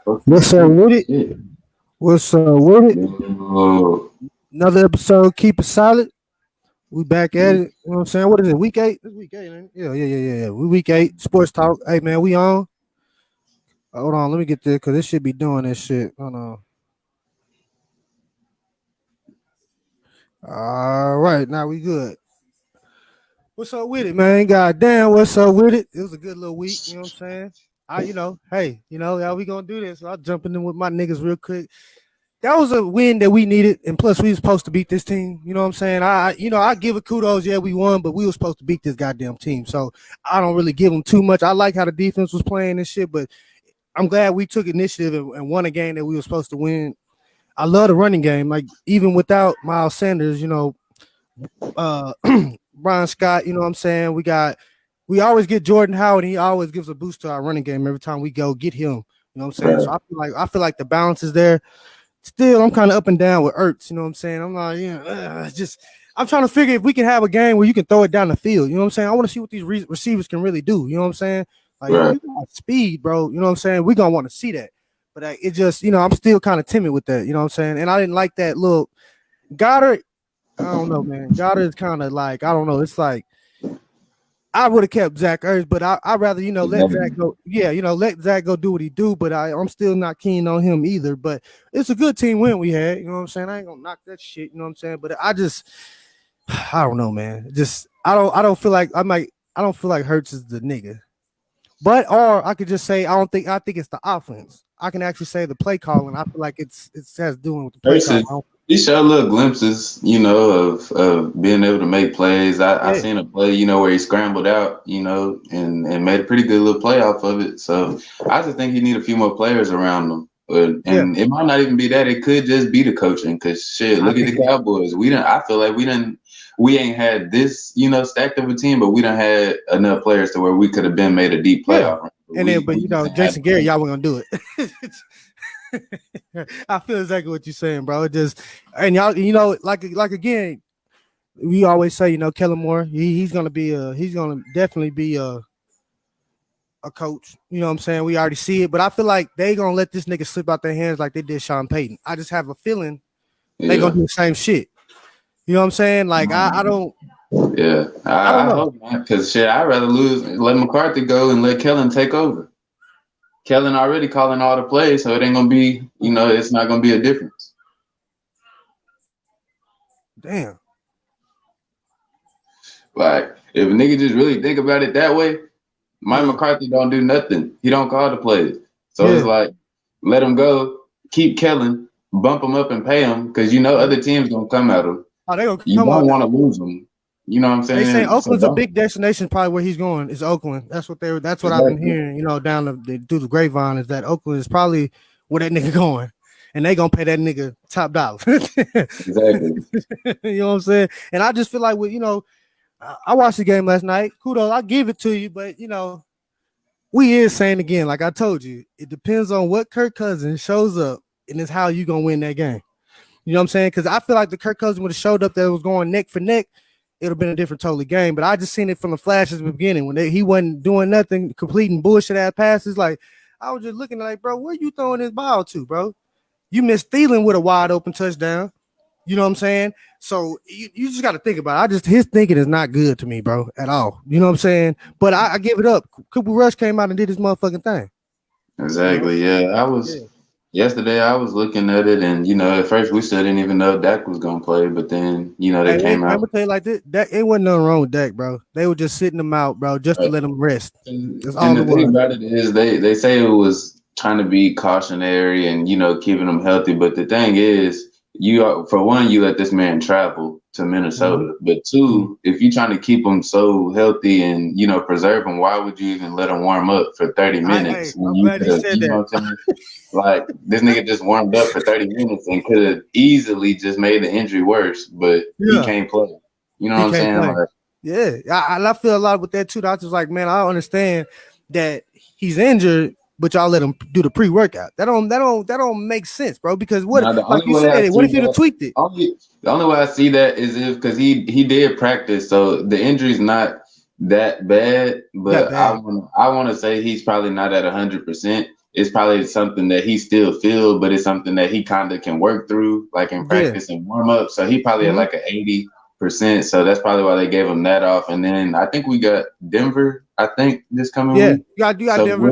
What's up with it? Yeah. What's up with it? Yo, Another episode. Keep it solid. We back at it. You know what I'm saying? What is it? Week 8? It's week 8, ain't it? Yeah. We week 8. Sports talk. Hey man, we on. Hold on, let me get this because this should be doing this shit. Hold on. All right, now we good. What's up with it, man? God damn, what's up with it? It was a good little week, you know what I'm saying? Hey, how we gonna do this? So I'll jump in with my niggas real quick. That was a win that we needed, and plus we was supposed to beat this team. You know what I'm saying? I give it kudos. Yeah, we won, but we were supposed to beat this goddamn team. So I don't really give them too much. I like how the defense was playing and shit, but I'm glad we took initiative and won a game that we were supposed to win. I love the running game. Like even without Miles Sanders, uh, Brian Scott. You know what I'm saying? We always get Jordan Howard. And he always gives a boost to our running game every time we go get him. You know what I'm saying? So right. I feel like the balance is there. Still, I'm kind of up and down with Ertz. You know what I'm saying? I'm like, just I'm trying to figure if we can have a game where you can throw it down the field. You know what I'm saying? I want to see what these receivers can really do. You know what I'm saying? Like, Right. you got speed, bro. You know what I'm saying? We're gonna want to see that. But it just, I'm still kind of timid with that. You know what I'm saying? And I didn't like that little Goddard. I don't know, man. Goddard is kind of like I don't know. It's like I would have kept Zach Ertz, but I'd rather, let Zach go. Yeah, let Zach go do what he do, but I'm still not keen on him either. But it's a good team win we had. You know what I'm saying? I ain't gonna knock that shit, you know what I'm saying? But I don't know, man. Just I don't feel like I don't feel like Hurts is the nigga. But or I could just say I think it's the offense. I can actually say the play calling. I feel like it has doing with the play Versus, calling. he showed little glimpses, of being able to make plays. I Yeah, seen a play, where he scrambled out, and made a pretty good little play off of it. So I just think he need a few more players around him. yeah. And it might not even be that. It could just be the coaching. Cause shit, I look at think the it, Cowboys. I feel like we ain't had this, stacked of a team, but we don't had enough players to where we could have been made a deep yeah. playoff run. But And then, but we just ain't had Jason the Garrett, players. y'all were gonna do it. I feel exactly what you're saying, bro. It just and y'all, like again, we always say, Kellen Moore, he's gonna definitely be a coach. You know what I'm saying? We already see it, but I feel like they gonna let this nigga slip out their hands like they did Sean Payton. I just have a feeling they gonna Yeah. do the same shit. You know what I'm saying? Like Yeah, I don't I know. hope not, because shit, I'd rather let McCarthy go and let Kellen take over. Kellen already calling all the plays, so it ain't gonna be, it's not gonna be a difference. Damn. Like, if a nigga just really think about it that way, Mike Yeah. McCarthy don't do nothing. He don't call the plays. So it's Yeah. like, let him go, keep Kellen, bump him up and pay him, because other teams gonna come at him. Oh, they gonna You come don't on. want to lose him. You know what I'm They say saying? So Oakland's a don't. big destination. Probably where he's going is Oakland. That's what I've been Exactly. hearing. Down through the grapevine is that Oakland is probably where that nigga going, and they gonna pay that nigga top dollar. Exactly. You know what I'm saying? And I just feel like I watched the game last night. Kudos, I give it to you, but we is saying again, like I told you, it depends on what Kirk Cousins shows up, and it's how you gonna win that game. You know what I'm saying? Because I feel like the Kirk Cousins would have showed up that it was going neck for neck, it would have been a different totally game. But I just seen it from the flashes at the beginning when he wasn't doing nothing, completing bullshit ass passes. Like I was just looking like, bro, where you throwing this ball to, bro? You missed Thielen with a wide open touchdown. You know what I'm saying? So you just got to think about it. His thinking is not good to me, bro, at all. You know what I'm saying? But I give it up. Cooper Rush came out and did his motherfucking thing. You know? Exactly. Yeah, Yeah. yesterday. I was looking at it, and at first we still didn't even know Dak was gonna play, but then they Hey, came I'm out. gonna tell you like this. That it wasn't nothing wrong with Dak, bro. They were just sitting him out, bro, just to let him rest. That's And all the it thing was. about it is, they say it was trying to be cautionary and keeping them healthy, but the thing is, for one, you let this man travel to Mm-hmm. Minnesota, but Mm-hmm. two, if you're trying to keep him so healthy and preserve him, why would you even let him warm up for 30 minutes when I'm you glad could you have, said that. what I'm saying? Like, this nigga just warmed up for 30 minutes and could have easily just made the injury worse, but he Yeah, can't play. You know what he I'm can't saying? play. Like, Yeah, I feel a lot with that too. I was just like, man, I understand that he's injured, but y'all let him do the pre-workout. That don't make sense, bro. Because what, now the like only you way I said, what see if he'd have that, tweaked it? the only way I see that is if because he did practice, so the injury's not that bad. That But I bad. want I want to say he's probably not at 100%. it's probably something that he still feels, but it's something that he kind of can work through, like in practice and warm up. So he probably had like an 80%. So that's probably why they gave him that off. And then I think we got Denver, I think, this coming week. You got Denver.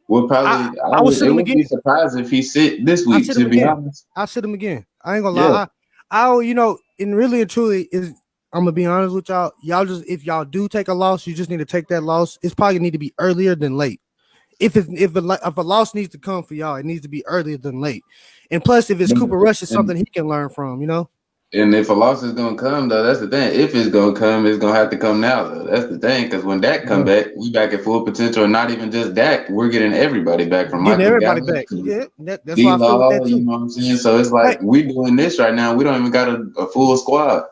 We'll probably. I would be surprised if he sit this week. To be honest, I'll sit him again. I ain't gonna lie. I you know, and really and truly is. I'm gonna be honest with y'all. Y'all just, if y'all do take a loss, you just need to take that loss. It's probably need to be earlier than late. If a loss needs to come for y'all, it needs to be earlier than late. And plus, if it's Cooper Rush, it's something he can learn from. You know. And if a loss is gonna come, though, that's the thing. If it's gonna come, it's gonna have to come now, though. That's the thing. Because when Dak come back, we back at full potential, and not even just Dak. We're getting everybody back from Michael everybody Gallup, back. Yeah, that's why I feel that too. You know what I'm saying? So it's like we doing this right now. We don't even got a full squad.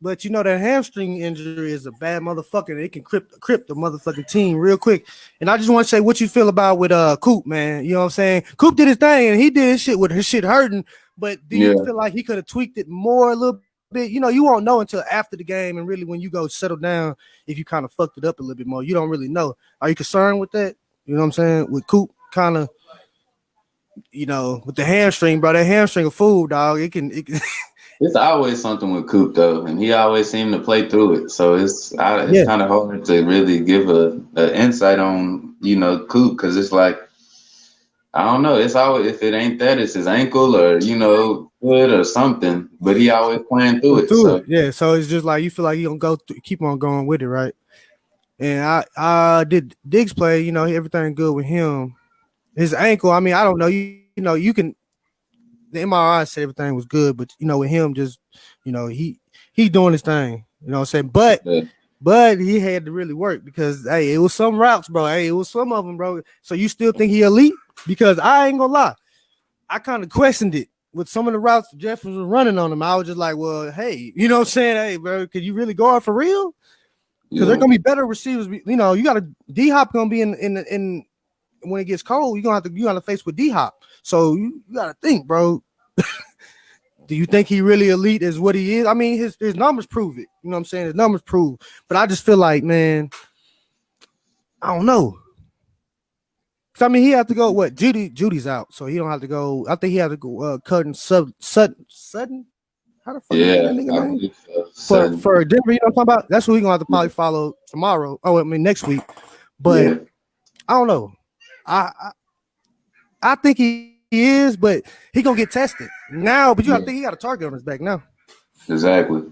But you know that hamstring injury is a bad motherfucker. It can crypt the motherfucking team real quick. And I just want to say what you feel about with Coop, man. You know what I'm saying? Coop did his thing and he did his shit with his shit hurting. But do you feel like he could have tweaked it more a little bit? You know, you won't know until after the game, and really when you go settle down, if you kind of fucked it up a little bit more, you don't really know. Are you concerned with that? You know what I'm saying? With Coop kind of, you know, with the hamstring, bro, that hamstring a fool, dog. It can It's always something with Coop, though, and he always seemed to play through it. So it's kind of hard to really give a insight on, you know, Coop, because it's like, I don't know. It's always, if it ain't that, it's his ankle or, you know, foot or something. But he always playing through it. So. Yeah, so it's just like you feel like he gonna keep on going with it, right? And I did Diggs play. You know, everything good with him. His ankle. I mean, I don't know. You know, you can. The MRI said everything was good, but you know, with him, just you know, he doing his thing. You know what I'm saying? But he had to really work because hey, it was some routes, bro. Hey, it was some of them, bro. So you still think he elite? Because I ain't gonna lie, I kind of questioned it with some of the routes Jefferson was running on him. I was just like, well, hey, you know what I'm saying? Hey, bro, could you really guard for real? Because they're gonna be better receivers. You know, you got a D Hop gonna be in when it gets cold. You gotta face with D Hop. So you gotta think, bro. Do you think he really elite is what he is? I mean, his numbers prove it. You know what I'm saying? His numbers prove. But I just feel like, man, I don't know. I mean, he had to go. What? Judy's out, so he don't have to go. I think he had to go. Cutting Sutton. How the fuck is that nigga name? So. For Denver, you know what I'm talking about? That's who we gonna have to probably follow tomorrow. Oh, I mean next week. But I don't know. I think he is, but he gonna get tested now. But you gotta think he got a target on his back now. Exactly.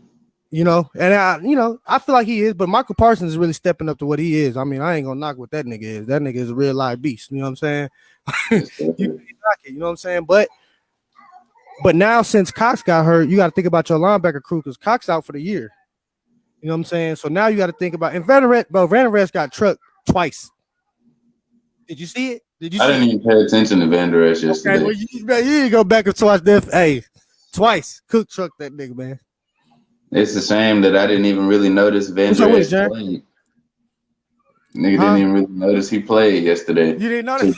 You know, and I feel like he is, but Michael Parsons is really stepping up to what he is. I mean, I ain't gonna knock what that nigga is. That nigga is a real live beast. You know what I'm saying? You know what I'm saying? But now since Cox got hurt, you got to think about your linebacker crew because Cox out for the year. You know what I'm saying? So now you got to think about and Van Der Esch got trucked twice. Did you see it? I didn't even pay attention to Van Der Esch yesterday. Okay, well, you didn't go back and watch that. Hey, twice Cook trucked that nigga, man. It's a shame that I didn't even really notice Van Der Esch played. Nigga didn't even really notice he played yesterday. You didn't notice?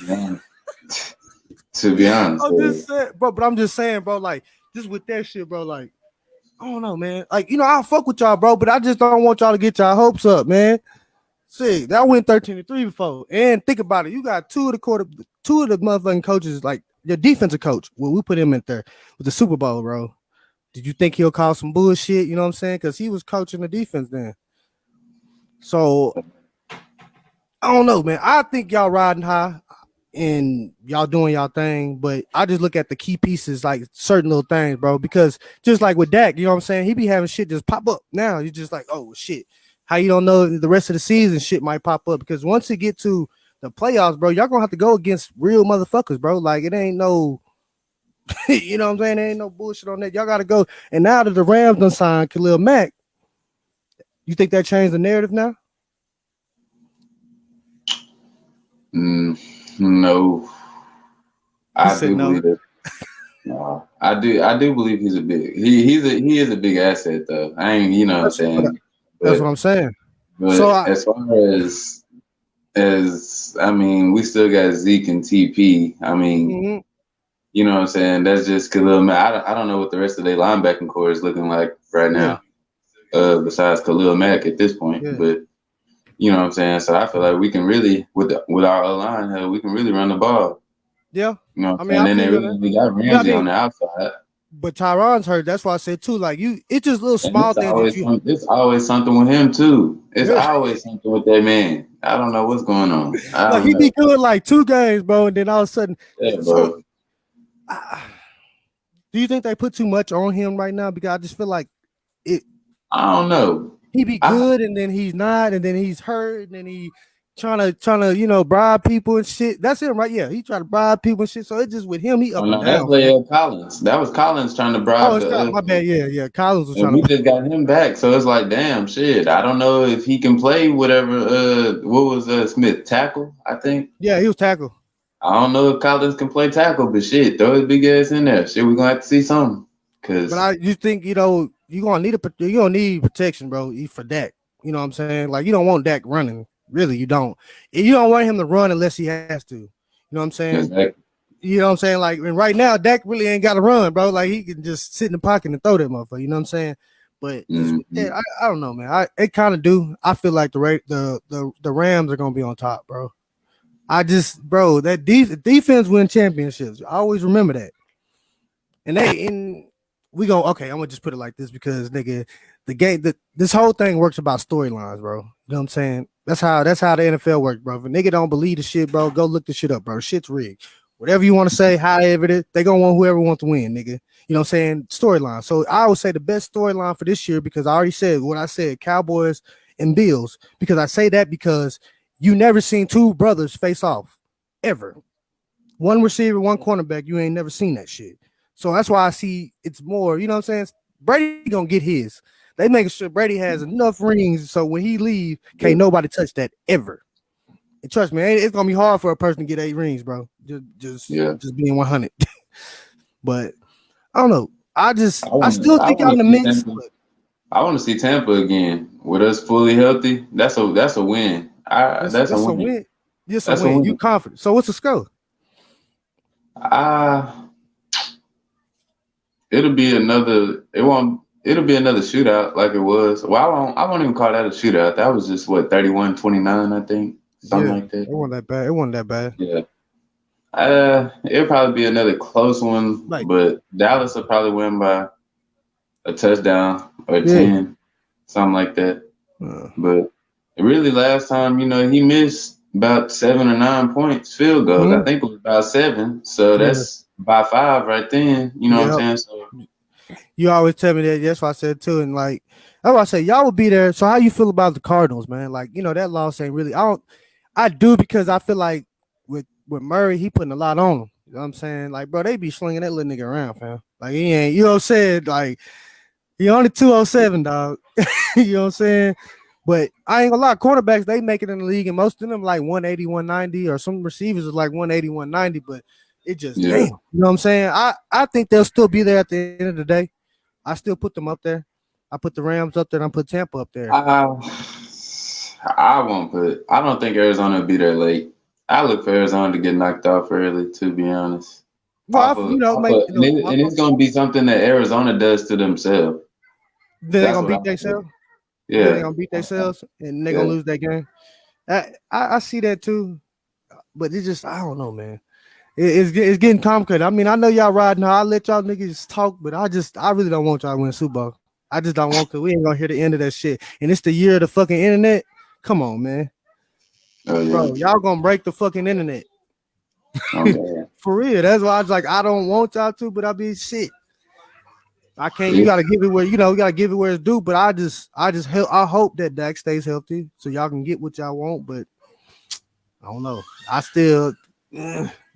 To be honest. I'm just saying, bro, but I'm just saying, bro, like, just with that shit, bro, like, I don't know, man. Like, you know, I'll fuck with y'all, bro, but I just don't want y'all to get y'all hopes up, man. See, that went 13-3 before. And think about it. You got two of the motherfucking coaches, like your defensive coach. Well, we put him in there with the Super Bowl, bro. Did you think he'll call some bullshit? You know what I'm saying? Because he was coaching the defense then. So, I don't know, man. I think y'all riding high and y'all doing y'all thing, but I just look at the key pieces, like certain little things, bro. Because just like with Dak, you know what I'm saying? He be having shit just pop up. Now you're just like, oh, shit. How you don't know the rest of the season shit might pop up? Because once you get to the playoffs, bro, y'all gonna have to go against real motherfuckers, bro. Like, it ain't no... you know what I'm saying? There ain't no bullshit on that. Y'all got to go. And now that the Rams done signed Khalil Mack, you think that changed the narrative now? No. I do believe it. No. I do believe he's a big. He is a big asset though. I ain't, you know what I'm saying. That's what I'm saying. But so as far as I mean, we still got Zeke and TP. I mean. You know what I'm saying? That's just Khalil Mack. I don't know what the rest of their linebacking core is looking like right now, besides Khalil Mack at this point. Yeah. But, You know what I'm saying? So I feel like we can really, with our line, we can really run the ball. Yeah. You know what I I'm mean, saying? I Then feel we got you know what I Ramsey mean? on the outside. But Tyron's hurt. That's why I said too. Like it's just little And small things that you. it's always something with him too. It's Yeah. always something with that man. I don't know what's going on. I Like don't he know. be good like 2 games, bro, and then all of a sudden. Yeah, So, bro. do you think they put too much on him right now? Because I just feel like it. I don't know. He be good, and then he's not, and then he's hurt, and then he trying to bribe people and shit. That's him, right? Yeah, he trying to bribe people and shit. So it's just with him, he up and That's down. Lael Collins. That was Collins trying to bribe It's not my bad. Yeah. Collins was and trying we to. just got him back. So it's like, damn, shit. I don't know if he can play whatever. What was Smith tackle? I think. Yeah, he was tackle. I don't know if Collins can play tackle, but shit, throw his big ass in there. Shit, we gonna have to see something. But you think you gonna need protection, bro, for Dak. You know what I'm saying? Like you don't want Dak running. Really, you don't. You don't want him to run unless he has to. You know what I'm saying? Exactly. You know what I'm saying? Like, and right now, Dak really ain't got to run, bro. Like, he can just sit in the pocket and throw that motherfucker. You know what I'm saying? But yeah, I don't know, man. It kind of do. I feel like the Rams are gonna be on top, bro. That defense win championships. I always remember that. And we go, okay, I'm gonna just put it like this because nigga, this whole thing works about storylines, bro. You know what I'm saying? That's how the NFL works, bro. If a nigga don't believe the shit, bro, go look the shit up, bro. Shit's rigged. Whatever you want to say, however it is, they gonna want whoever wants to win, nigga. You know what I'm saying? Storyline. So I would say the best storyline for this year, because I already said what I said, Cowboys and Bills, because I say that because you never seen two brothers face off ever. One receiver, one cornerback, you ain't never seen that shit. So that's why I see it's more, you know what I'm saying? Brady gonna get his. They making sure Brady has enough rings so when he leave, can't nobody touch that ever. And trust me, it's gonna be hard for a person to get 8 rings, bro. Just being 100. But I don't know. I still think I'm in the mix. I want to see Tampa again with us fully healthy. That's a win. That's a win. Yes, a win. You confident? So what's the score? It'll be another shootout like it was. Well, I won't even call that a shootout. That was just 31-29, I think. Something like that. It wasn't that bad. Yeah. It'll probably be another close one, but Dallas will probably win by a touchdown or 10, something like that. But really, last time, he missed about 7 or 9 points field goals. I think it was about 7. So that's by 5 right then. You know what I'm saying? So you always tell me that. That's what I said too. And like, that's why I say y'all will be there. So how you feel about the Cardinals, man? Like, that loss ain't really. I do because I feel like with Murray, he putting a lot on him. You know what I'm saying? Like, bro, they be slinging that little nigga around, fam. Like, he ain't. You know what I'm saying? Like, he only 207, dog. You know what I'm saying? But I ain't gonna lie, cornerbacks, they make it in the league, and most of them like 180, 190, or some receivers are like 180, 190, but it just damn. You know what I'm saying? I think they'll still be there at the end of the day. I still put them up there. I put the Rams up there, and I put Tampa up there. I don't think Arizona will be there late. I look for Arizona to get knocked off early, to be honest. Well, and it's gonna be something that Arizona does to themselves. Then they're gonna beat themselves. Yeah, they're gonna beat themselves, and they're gonna lose that game. I see that too, but it's just I don't know, man. It's getting complicated. I mean, I know y'all riding. I'll let y'all niggas talk, but I really don't want y'all to win Super Bowl. I just don't want, because we ain't gonna hear the end of that shit. And it's the year of the fucking internet. Come on, man. Oh, yeah. Bro, y'all gonna break the fucking internet. Okay. For real. That's why I was like, I don't want y'all to, but I be shit. I can't. You gotta give it where it's due. But I hope that Dak stays healthy so y'all can get what y'all want. But I don't know.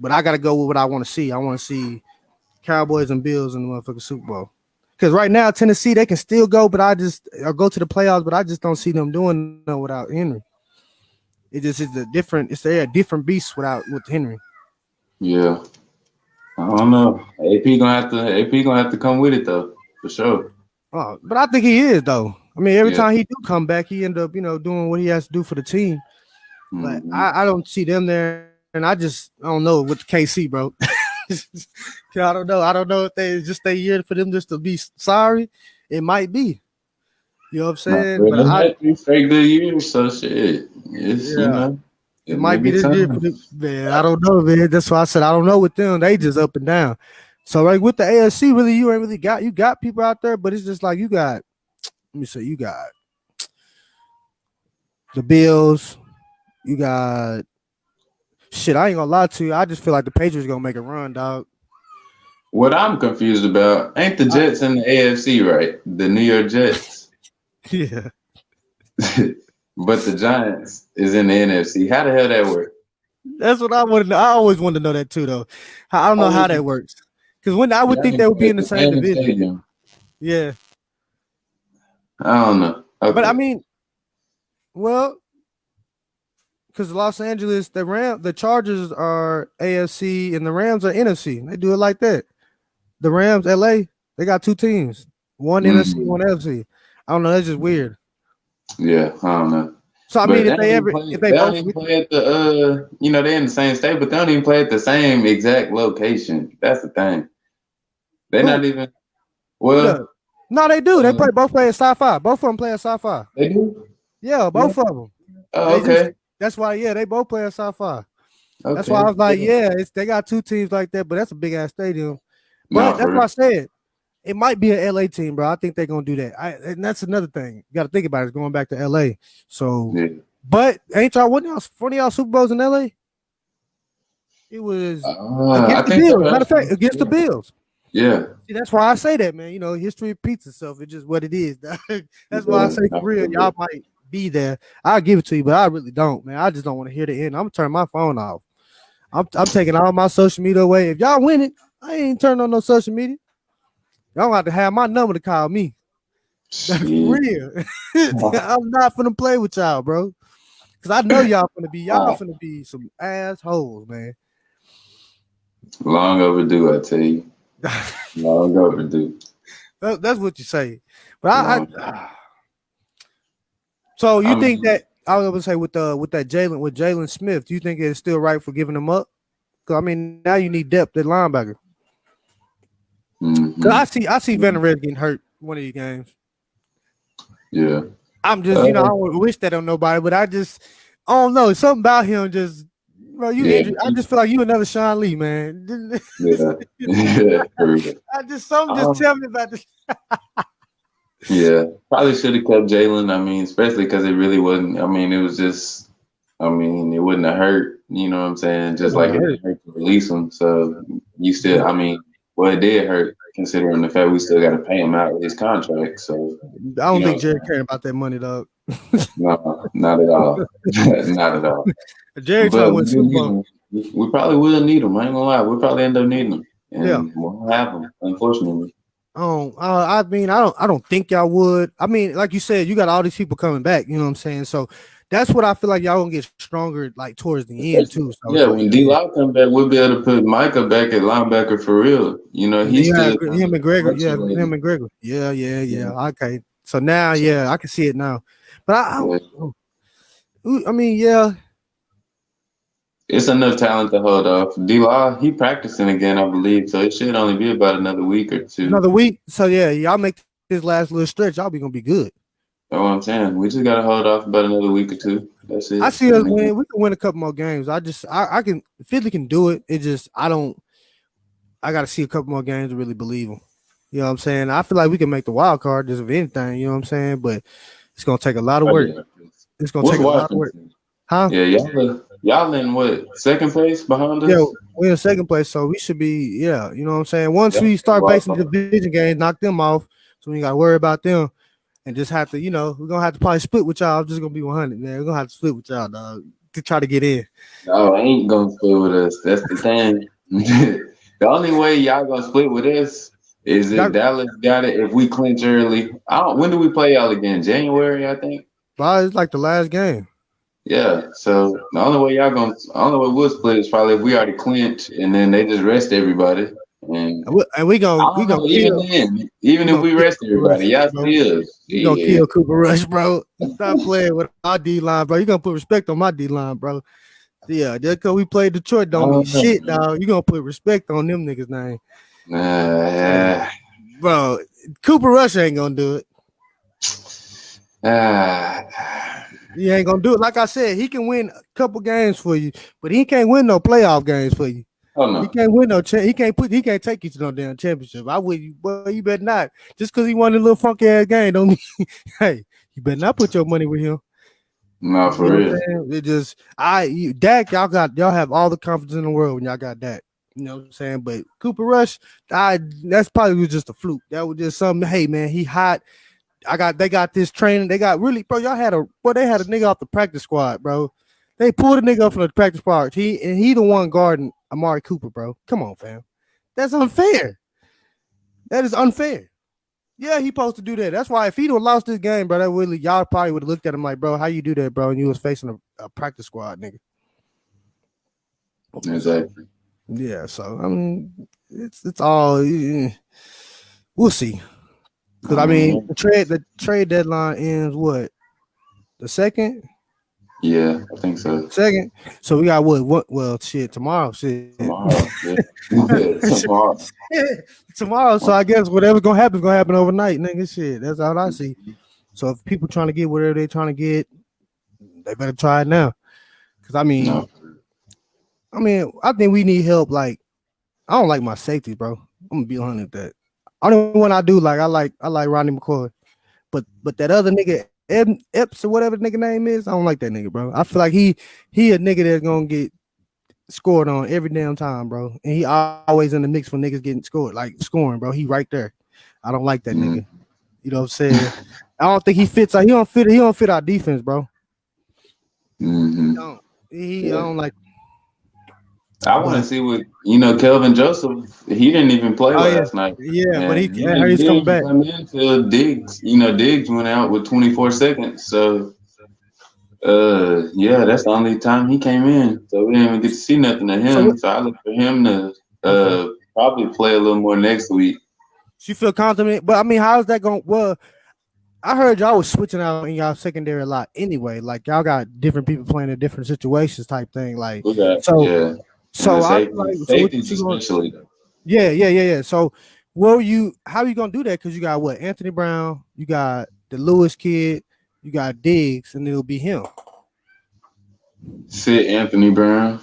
But I gotta go with what I want to see. I want to see Cowboys and Bills in the motherfucking Super Bowl. Because right now Tennessee, they can still go, but or go to the playoffs. But I just don't see them doing no without Henry. It just is a different beast with Henry. Yeah. I don't know. AP gonna have to come with it though, for sure. Oh, but I think he is though. I mean, every time he do come back, he end up, doing what he has to do for the team. But I don't see them there, and I don't know with KC, bro. I don't know. I don't know if it's just a year for them just to be sorry. It might be. You know what I'm No, saying? bro, But they had 3 straight good years, so shit. It's yeah, it it may might be be this year time. for the man. I don't know, man. That's why I said I don't know with them. They just up and down. So like with the AFC, really, you ain't really got people out there, but it's just like you got. Let me say, you got the Bills. You got shit. I ain't gonna lie to you. I just feel like the Patriots gonna make a run, dog. What I'm confused about ain't the I, Jets in the AFC, right? The New York Jets, yeah, but the Giants is in the NFC. How the hell that work? that's what I want to know. I always wanted to know that too, though. I don't know how that works. Because when I would Y'all think they didn't would be play in at the the same same division. stadium. Yeah, I don't know. but I Okay. mean, well, because Los Angeles, the Chargers are AFC and the Rams are NFC. They do it like that. The Rams, LA, they got two teams, one NFC, Mm, one NFC. I don't know. That's just weird. yeah, I don't know. So I mean, But if they they don't both, even play at the they're in the same state, but they don't even play at the same exact location. That's the thing. They're who not even who does? well, No, they do. They uh, both play at Sci-Fi. Both of them play at Sci-Fi. they do. Yeah, Yeah. both of them. Oh, They just okay. that's why. Yeah, they both play at Sci-Fi. That's why I Okay. was like, Yeah. yeah, they got two teams like that, but that's a big ass stadium. But No, that's for why I real. said it might be an LA team, bro. I think they're gonna do that. And that's another thing you got to think about is going back to LA. So, Yeah. but ain't y'all one of y'all Super Bowls in LA? It was I against the think so, Bills. Matter of fact, actually. against the Yeah. Bills. Yeah. See, that's why I say that, man. You know, history repeats itself. It's just what it is. That's why I Yeah. say for No, real, for y'all real. might be there. I'll give it to you, but I really don't, man. I just don't want to hear the end. I'm gonna turn my phone off. I'm taking all my social media away. If y'all win it, I ain't turning on no social media. Y'all have to have my number to call me. That's Shit. real. I'm not finna play with y'all, bro. Cause I know y'all finna be some assholes, man. Long overdue, I tell you. Long overdue. That's what you say. But Long. so you I think mean, that I was gonna say with Jalen Smith, do you think it's still right for giving him up? Because I mean now you need depth at linebacker. Cause hmm I see Van Red getting hurt one of these games. yeah. I'm just, I Uh, don't wish that on nobody, but I don't know. Something about him just, bro, you yeah. injured. I just feel like you another Sean Lee, man. Yeah. Yeah. For real. Something just Um, tell me about this. yeah. Probably should have kept Jalen. I mean, especially because it really wasn't. I mean, it was just. I mean, it wouldn't have hurt. You know what I'm saying? Just like it didn't hurt to release him. So you still. Yeah. I mean, well, it did hurt considering the fact we still got to pay him out with his contract. So I you don't know, think Jerry cared about that money, dog. no, not at all. Not at all. Jerry trying to But win we do Super need Bowl. him. We probably will need him. I ain't gonna lie. We'll probably end up needing him, Yeah. and we'll have him. Unfortunately. I mean, I don't think y'all would. I mean, like you said, you got all these people coming back. You know what I'm saying? So that's what I feel like y'all gonna get stronger like towards the end too. So it's Yeah, like, when D Lock come back, we'll be able to put Micah back at linebacker for real. You know, and then he's you have still kind him of and Gregor. Yeah, him fluctuating. and Gregor. Yeah, Yeah, Okay. So now, so, yeah, I can see it now. But yeah. I mean, yeah, It's enough talent to hold off. D Law, he practicing again, I believe, so it should only be about another week or two. another week. So yeah, y'all make this last little stretch. Y'all be gonna be good. That's what I'm saying. We just gotta hold off about another week or two. That's I it. see us And then, win. We can win a couple more games. I can. Philly can do it. It just, I don't. I got to see a couple more games to really believe them. You know what I'm saying? I feel like we can make the wild card just of anything. You know what I'm saying? But it's gonna take a lot of oh work. yeah. It's gonna What's take a lot of work, Washington? huh? Yeah, y'all in what, second place behind Yeah, us? we're in second place, so we should be. Yeah, you know what I'm saying. Once Y'all we in the start wild basing card. division games, knock them off, so we got to worry about them, and just have to, we're gonna have to probably split with y'all. I'm just gonna be 100, man. We're gonna have to split with y'all, dog, to try to get in. No, ain't gonna split with us. That's the thing. The only way y'all gonna split with us is if Y'all, Dallas got it. If we clinch early, I don't. When do we play y'all again? January, I think. bro, it's like the last game. Yeah. So the only way we'll split is probably if we already clinch, and then they just rest everybody. And And we I gonna don't know. Even kill. then, even We if gonna we kill rest Cooper Rush, everybody, y'all bro. still We gonna shit. kill Cooper Rush, bro. Stop playing with our D line, bro. You gonna put respect on my D line, bro. Yeah, just cause we played Detroit I don't mean don't know, shit, man. dog. You gonna put respect on them niggas' name, Uh, bro. Cooper Rush ain't gonna do it. He ain't gonna do it. Like I said, he can win a couple games for you, but he can't win no playoff games for you. Oh no, he can't win no. He can't take you to no damn championship. I would, but you better not. Just because he won a little funky ass game, don't mean. Hey, you better not put your money with him. No, for real. It just Dak, y'all have all the confidence in the world when y'all got Dak. You know what I'm saying? But Cooper Rush, that's probably just a fluke. That was just something. Hey man, he hot. They got this training. They got really, bro. They had a nigga off the practice squad, bro. They pulled a nigga up from the practice squad. He the one guarding Amari Cooper, bro. Come on, fam. That's unfair. That is unfair. Yeah, he supposed to do that. That's why if he'd have lost this game, bro, y'all probably would have looked at him like, bro, how you do that, bro? And you was facing a practice squad, nigga. Exactly. Yeah, so I mean, it's all we'll see. Because I mean, the trade deadline ends what? The 2nd? Yeah, I think so. 2nd. So we got what? Well, shit, tomorrow. Shit. Tomorrow. Tomorrow. Tomorrow. So I guess whatever's gonna happen overnight, nigga. Shit. That's all I see. So if people trying to get whatever they're trying to get, they better try it now. Because I mean, I think we need help. Like, I don't like my safeties, bro. I'm gonna be honest with that. Only one I do like, I like Ronnie McCoy, but that other nigga Epps or whatever the nigga name is, I don't like that nigga, bro. I feel like he a nigga that's gonna get scored on every damn time, bro. And he always in the mix for niggas getting scored, like scoring, bro. He right there. I don't like that nigga. You know what I'm saying? I don't think he fits. He don't fit our defense, bro. Mm-hmm. I don't like. I want to see what Kelvin Joseph. He didn't even play last night. Yeah, but he's coming back. Until Diggs, Diggs went out with 24 seconds. So, that's the only time he came in. So we didn't even get to see nothing of him. So I look for him to probably play a little more next week. You feel confident, but I mean, how's that going? Well, I heard y'all was switching out in y'all secondary a lot anyway. Like y'all got different people playing in different situations, type thing. Like So I like safeties especially. Yeah. So how are you gonna do that? Because you got what? Anthony Brown, you got the Lewis kid, you got Diggs, and it'll be him. Sit Anthony Brown.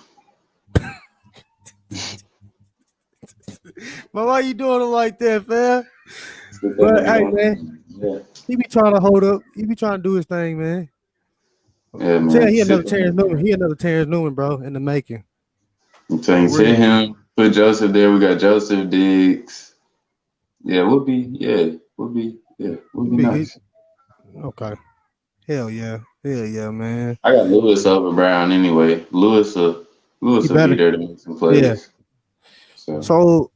But why you doing it like that, fam? But hey, man, he be trying to hold up. He be trying to do his thing, man. Yeah, man. He another Terrence Newman. He another Terrence Newman, bro, in the making. I'm telling you, sit him. Put Joseph there. We got Joseph Diggs. Yeah, we'll be nice. Okay. Hell yeah, man. I got Lewis over Brown anyway. Lewis will be there to make some plays. Yeah. So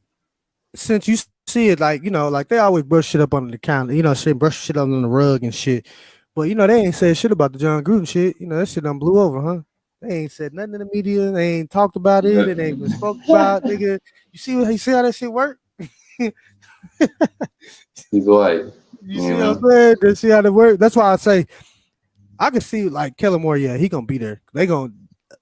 since you see it, like like they always brush shit up under the counter, brush shit up on the rug and shit. But they ain't said shit about the John Gruden shit. That shit done blew over, huh? They ain't said nothing in the media. They ain't talked about it. It ain't been spoke about, nigga. You see how that shit work? He's white. You see what I'm saying? They see how it work. That's why I say I can see like Kellen Moore. Yeah, he gonna be there.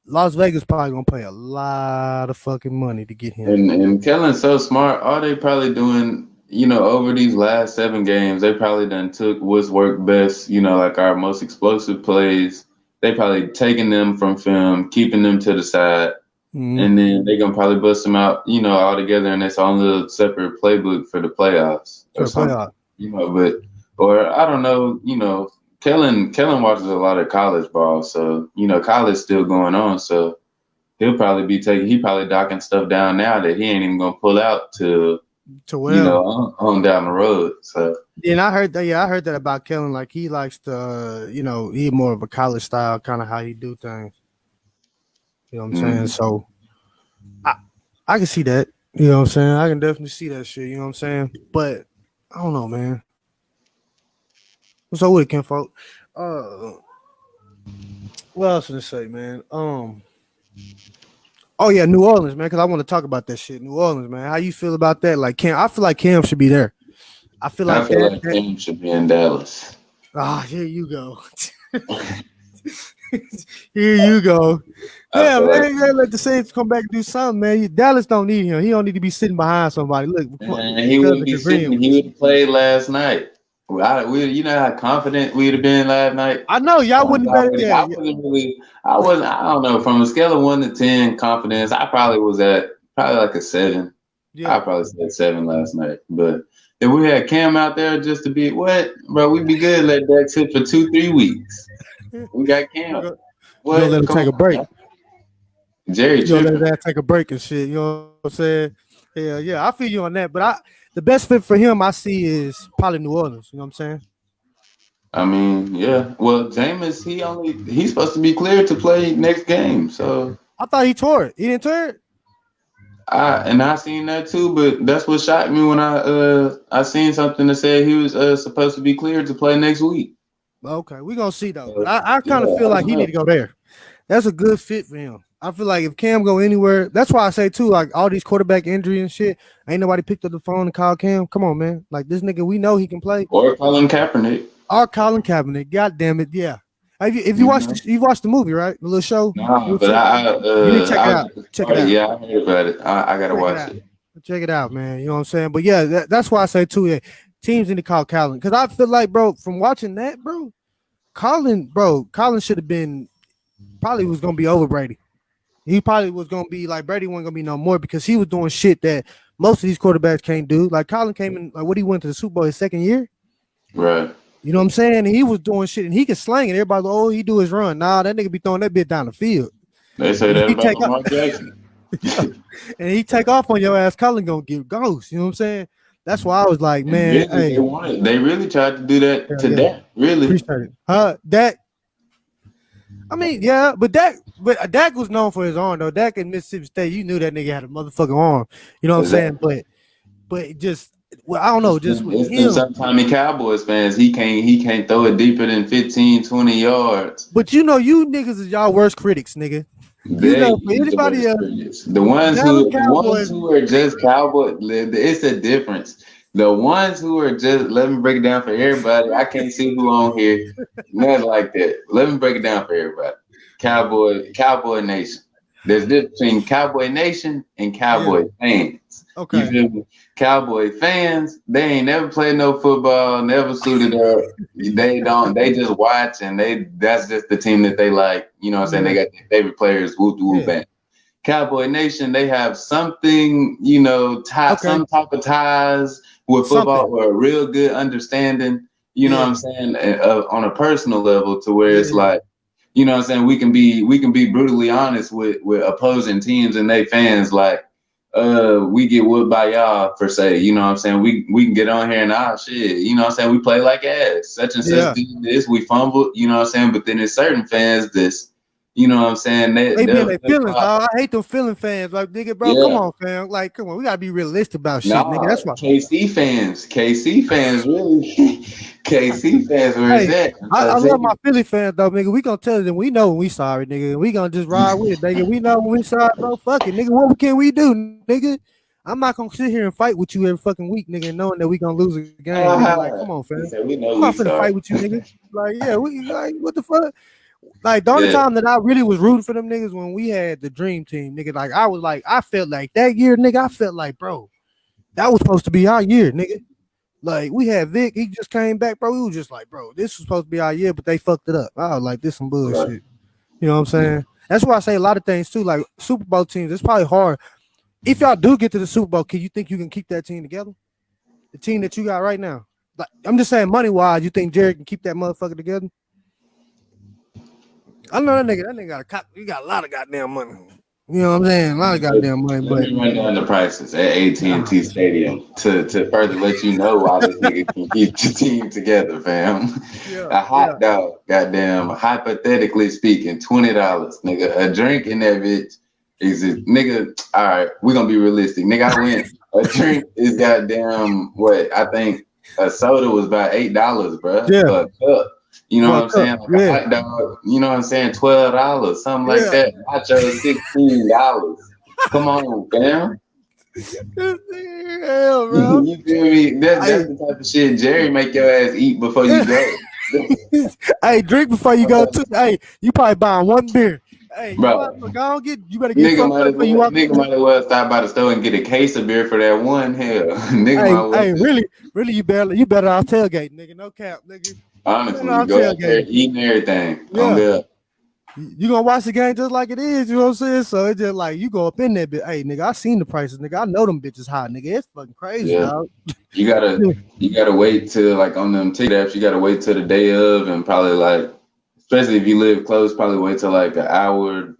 Las Vegas probably gonna pay a lot of fucking money to get him. And Kellen's so smart. All they probably doing, over these last 7 games, they probably done took what's worked best. Like our most explosive plays. They probably taking them from film, keeping them to the side, and then they gonna probably bust them out, all together in its own little separate playbook for the playoffs or something. Or I don't know, Kellen watches a lot of college ball, so college still going on, so he probably docking stuff down now that he ain't even gonna pull out to on down the road. So and I heard that about Kellen. Like he likes to, he more of a college style kind of how he do things. You know what I'm saying? So I can see that. You know what I'm saying? I can definitely see that shit. You know what I'm saying? But I don't know, man. What's up with it, kinfolk? What else did I say, man? Oh yeah, New Orleans, man, because I want to talk about that shit. New Orleans, man. How you feel about that? Like Cam, I feel like Cam should be there. I feel like Cam should be in Dallas. Here you go. Here you go. Yeah, man, you gotta let the Saints come back and do something, man. Dallas don't need him. He don't need to be sitting behind somebody. Look, he wouldn't be sitting. He would have played last night. You know how confident we'd have been last night. I know y'all wouldn't bet it. Yeah, I wasn't. I don't know. From a scale of 1 to 10, confidence, I probably was at like a 7. yeah. I probably said 7 last night. But if we had Cam out there just to be what, bro, we'd be good. Let Dak sit for 2-3 weeks. We got Cam. What? You let him take a break. Jerry, you let that take a break and shit. You know what I'm saying? Yeah. I feel you on that. But the best fit for him I see is probably New Orleans. You know what I'm saying? I mean, yeah. Well, Jameis, he's supposed to be cleared to play next game. So I thought he tore it. He didn't tear it. I seen that too, but that's what shocked me when I seen something that said he was supposed to be cleared to play next week. Okay, we're gonna see though. But I kind of feel like he need to go there. That's a good fit for him. I feel like if Cam go anywhere, that's why I say too, like all these quarterback injury and shit, ain't nobody picked up the phone and called Cam. Come on, man. Like this nigga, we know he can play. Or Colin Kaepernick. Or Colin Kaepernick. God damn it, yeah. If you watched you watched the movie, right? The little show. No, but you need to check it out. Check it out. Yeah, I heard about it. I gotta watch it. Check it out, man. You know what I'm saying? But yeah, that's why I say too. Yeah, teams need to call Colin because I feel like, bro, from watching that, bro, Colin should have been probably was gonna be over Brady. He probably was gonna be like Brady wasn't gonna be no more because he was doing shit that most of these quarterbacks can't do. Like Colin came in, like what he went to the Super Bowl his second year, right? You know what I'm saying? And he was doing shit and he could slang it. Everybody, all he do is run. Nah, that nigga be throwing that bit down the field. They say that about Lamar Jackson. And he take off on your ass, Colin gonna get ghost. You know what I'm saying? That's why I was like, man, they really tried to do that to Dak. Really, appreciate it. Dak. I mean, yeah, but Dak was known for his arm though. Dak in Mississippi State, you knew that nigga had a motherfucking arm. You know what I'm saying? But just. Well, I don't know. Just with him. Sometimes Cowboys fans, he can't throw it deeper than 15, 20 yards. But you know, you niggas is y'all worst critics, nigga. You know, for anybody else, the ones who are just Cowboys, it's a difference. The ones who are just, let me break it down for everybody. I can't see who on here. Nothing like that. Let me break it down for everybody. Cowboy Nation. There's a difference between Cowboy Nation and Cowboy fans. Okay. You feel me? Cowboy fans, they ain't never played no football, never suited up. They just watch and that's just the team that they like. You know what I'm saying? They got their favorite players, whoop band. Cowboy Nation, they have something, you know, some type of ties with football or a real good understanding, you know what I'm saying, on a personal level to where it's like, you know what I'm saying, we can be brutally honest with opposing teams and they fans like, we get whooped by y'all per se, you know what I'm saying? We can get on here and shit, you know what I'm saying? We play like ass, such and such did this, we fumbled, you know what I'm saying? But then there's certain fans this, you know what I'm saying? They be in their feelings, dog. I hate them feeling fans. Like, nigga, bro, come on, fam. Like, come on, we gotta be realistic about shit, nigga. That's why KC fans really KC fans, where is that? I love my Philly fans though, nigga. We gonna tell them we know when we sorry, nigga. We gonna just ride with it, nigga. We know when we sorry, bro. Fuck it, nigga. What can we do, nigga? I'm not gonna sit here and fight with you every fucking week, nigga, knowing that we gonna lose a game. Like, come on, fam. I'm not finna fight with you, nigga. Like, yeah, we like what the fuck? Like the only time that I really was rooting for them niggas when we had the dream team, nigga. Like I felt like that year, nigga. I felt like, bro, that was supposed to be our year, nigga. Like we had Vic, he just came back, bro. We was just like, bro, this was supposed to be our year, but they fucked it up. I was like, this some bullshit. Right. You know what I'm saying? That's why I say a lot of things too. Like Super Bowl teams, it's probably hard. If y'all do get to the Super Bowl, can you think you can keep that team together? The team that you got right now. Like I'm just saying, money wise, you think Jerry can keep that motherfucker together? I know that nigga he got a lot of goddamn money. You know what I'm saying? A lot of goddamn money. Let me run down the prices at AT&T Stadium to further let you know why this nigga can keep the team together, fam. A hot dog, goddamn, hypothetically speaking, $20, nigga. A drink in that bitch is nigga. All right, we're gonna be realistic, nigga. I went. A drink is goddamn what? I think a soda was about $8, bro. Yeah. For a cup. You know what I'm saying? Like a hot dog, you know what I'm saying? $12, something like that. Nacho, $16. Come on, fam. Hell, bro. You feel me? That's the type of shit Jerry make your ass eat before you go. Hey, drink before you go too. Hey, you probably buying one beer. Hey, bro, you better get nigga might as well stop by the store and get a case of beer for that one. Hell, nigga hey, really, Really, you better off tailgate, nigga. No cap, nigga. Honestly, go out there eating everything. Yeah. You gonna watch the game just like it is, you know what I'm saying? So it's just like you go up in there, but hey, nigga, I seen the prices, nigga. I know them bitches hot, nigga. It's fucking crazy, dog. You gotta wait till like on them ticket apps, you gotta wait till the day of, and probably like, especially if you live close, probably wait till like an hour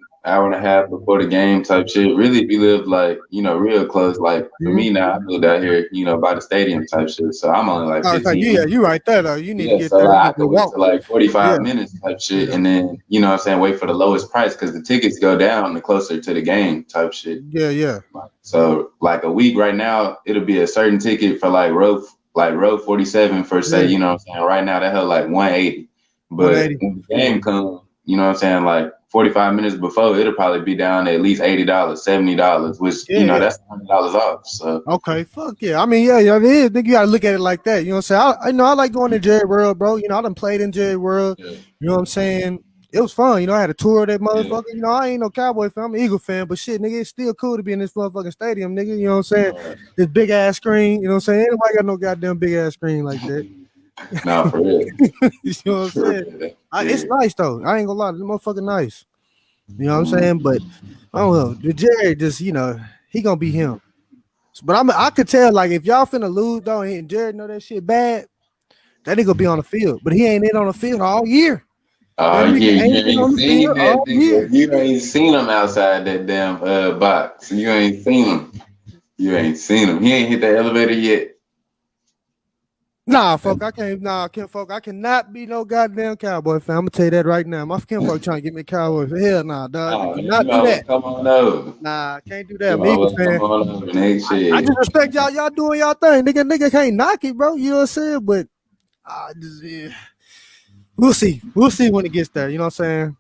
and a half before the game type shit. Really, if you live like, you know, real close, like for me now, I moved out here, you know, by the stadium type shit. So I'm only like 15 minutes. You right there though. You need to get so there. Like, I could wait till like 45 minutes type shit, and then, you know what I'm saying, wait for the lowest price because the tickets go down the closer to the game type shit. Yeah. So like a week right now, it'll be a certain ticket for like row 47 for say, you know what I'm saying, right now that held like 180. But when the game comes, you know what I'm saying, like 45 minutes before, it'll probably be down to at least $80, $70, which, you know, that's $100 off. So okay, fuck yeah. I mean, it is. Think you gotta look at it like that. You know what I'm saying? I like going to Jerry World, bro. You know, I done played in Jerry World. You know what I'm saying? It was fun. You know, I had a tour of that motherfucker. You know, I ain't no Cowboy fan. I'm an Eagle fan, but shit, nigga, it's still cool to be in this motherfucking stadium, nigga. You know what I'm saying? This big ass screen. You know what I'm saying? Ain't nobody got no goddamn big ass screen like that. No, for real. You know what I'm saying? It's nice though. I ain't gonna lie, it's motherfucking nice. You know what I'm saying? But I don't know. The Jerry just, you know, he gonna be him. But I could tell, like, if y'all finna lose though, and Jared know that shit bad, that nigga be on the field. But he ain't in on the field all year. Oh yeah, you ain't seen him outside that damn box. You ain't seen him. He ain't hit that elevator yet. Nah, folk, I can't. Nah, folk, I cannot be no goddamn Cowboy fan. I'm gonna tell you that right now. My folk trying to get me Cowboy. Hell nah, dog. Not do that. Come on over. Nah, can't do that. I'm Eagle fan. Come on over, nigga. I just respect y'all. Y'all doing y'all thing. Nigga can't knock it, bro. You know what I'm saying? But we'll see. We'll see when it gets there. You know what I'm saying?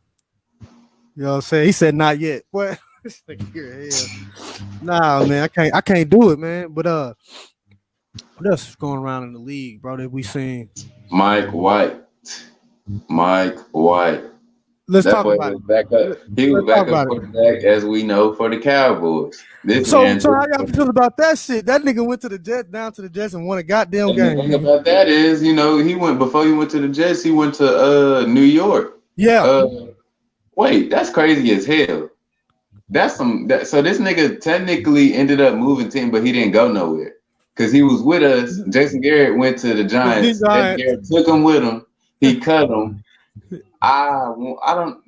You know what I'm saying? He said not yet. What? Nah, man, I can't do it, man. But what else is going around in the league, bro, that we seen? Mike White. Let's talk about it. He was back up quarterback, as we know, for the Cowboys. So how y'all feel about that shit? That nigga went to the Jets, down to the Jets, and won a goddamn game. The thing about that is, you know, before he went to the Jets, he went to New York. Yeah. Wait, that's crazy as hell. So this nigga technically ended up moving team, but he didn't go nowhere. Because he was with us. Jason Garrett went to the Giants. Jason Garrett took him with him. He cut him.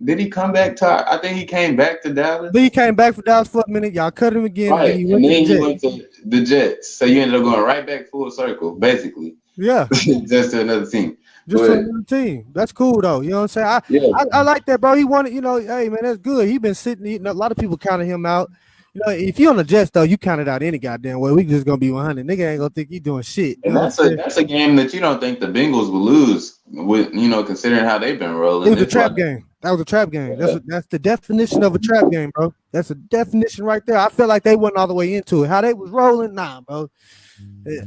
Did he come back to? I think he came back to Dallas. Then he came back for Dallas for a minute. Y'all cut him again. Right. And then he went to the Jets. So you ended up going right back full circle, basically. Yeah. Just to another team. Another team. That's cool though. You know what I'm saying? I like that, bro. He wanted, you know, hey man, that's good. He been sitting. A lot of people counted him out. You know, if you on the Jets though, you counted out any goddamn way. We just gonna be 100. Nigga ain't gonna think you doing shit. And that's a game that you don't think the Bengals will lose with, you know, considering how they've been rolling. It was a trap game. That was a trap game. That's the definition of a trap game, bro. That's a definition right there. I feel like they wasn't all the way into it. How they was rolling, nah, bro.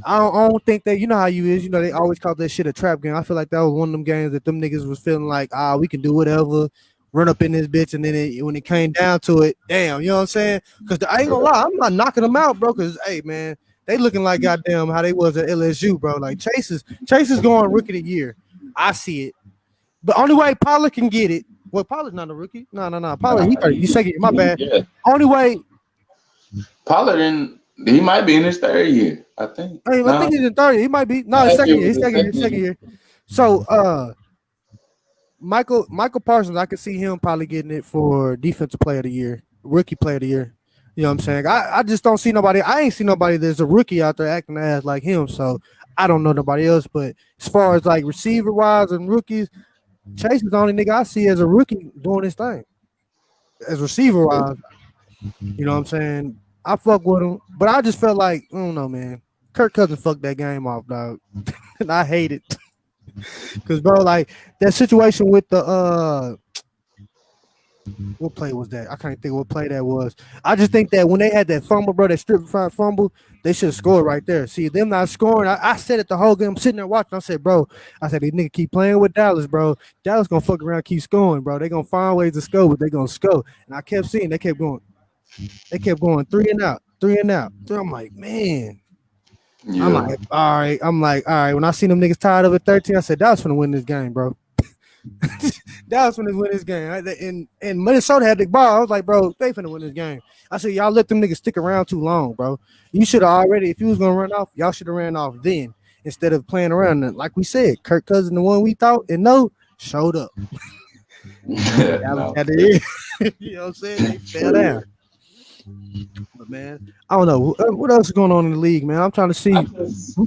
I don't think that, you know how you is. You know, they always call that shit a trap game. I feel like that was one of them games that them niggas was feeling like, we can do whatever. Run up in this bitch, and then when it came down to it, damn, you know what I'm saying? Because I ain't gonna lie, I'm not knocking them out, bro. Because hey, man, they looking like goddamn how they was at LSU, bro. Like Chase is going rookie of the year. I see it, but only way Pollard can get it. Well, Pollard's not a rookie. No. Pollard, he second year. My bad. Yeah. Only way. Pollard he might be in his third year. I think. Hey, I think he's in third year. He might be. No, his second year. His second year. So, Michael Parsons, I could see him probably getting it for defensive player of the year, rookie player of the year. You know what I'm saying? I just don't see nobody. I ain't see nobody that's a rookie out there acting ass like him. So I don't know nobody else. But as far as like receiver wise and rookies, Chase is the only nigga I see as a rookie doing his thing. As receiver wise, you know what I'm saying? I fuck with him, but I just felt like, I don't know, man. Kirk Cousins fucked that game off, dog. And I hate it. Cause bro, like that situation with the what play was that? I can't think what play that was. I just think that when they had that fumble, bro, that strip front fumble, they should have scored right there. See them not scoring. I said it the whole game. I'm sitting there watching. I said, bro, these niggas keep playing with Dallas, bro. Dallas gonna fuck around, keep scoring, bro. They gonna find ways to score, but they gonna score. And I kept seeing they kept going 3 and out. I'm like, man. Yeah. I'm like, all right. When I seen them niggas tied up at 13, I said, that was finna win this game, bro. That was finna win this game. And Minnesota had the ball. I was like, bro, they finna win this game. I said, y'all let them niggas stick around too long, bro. You should have already, if you was gonna run off, y'all should have ran off then instead of playing around. And like we said, Kirk Cousins, the one we thought and no, showed up. No. At the end. You know what I'm saying? They fell down. But man, I don't know what else is going on in the league, man. I'm trying to see.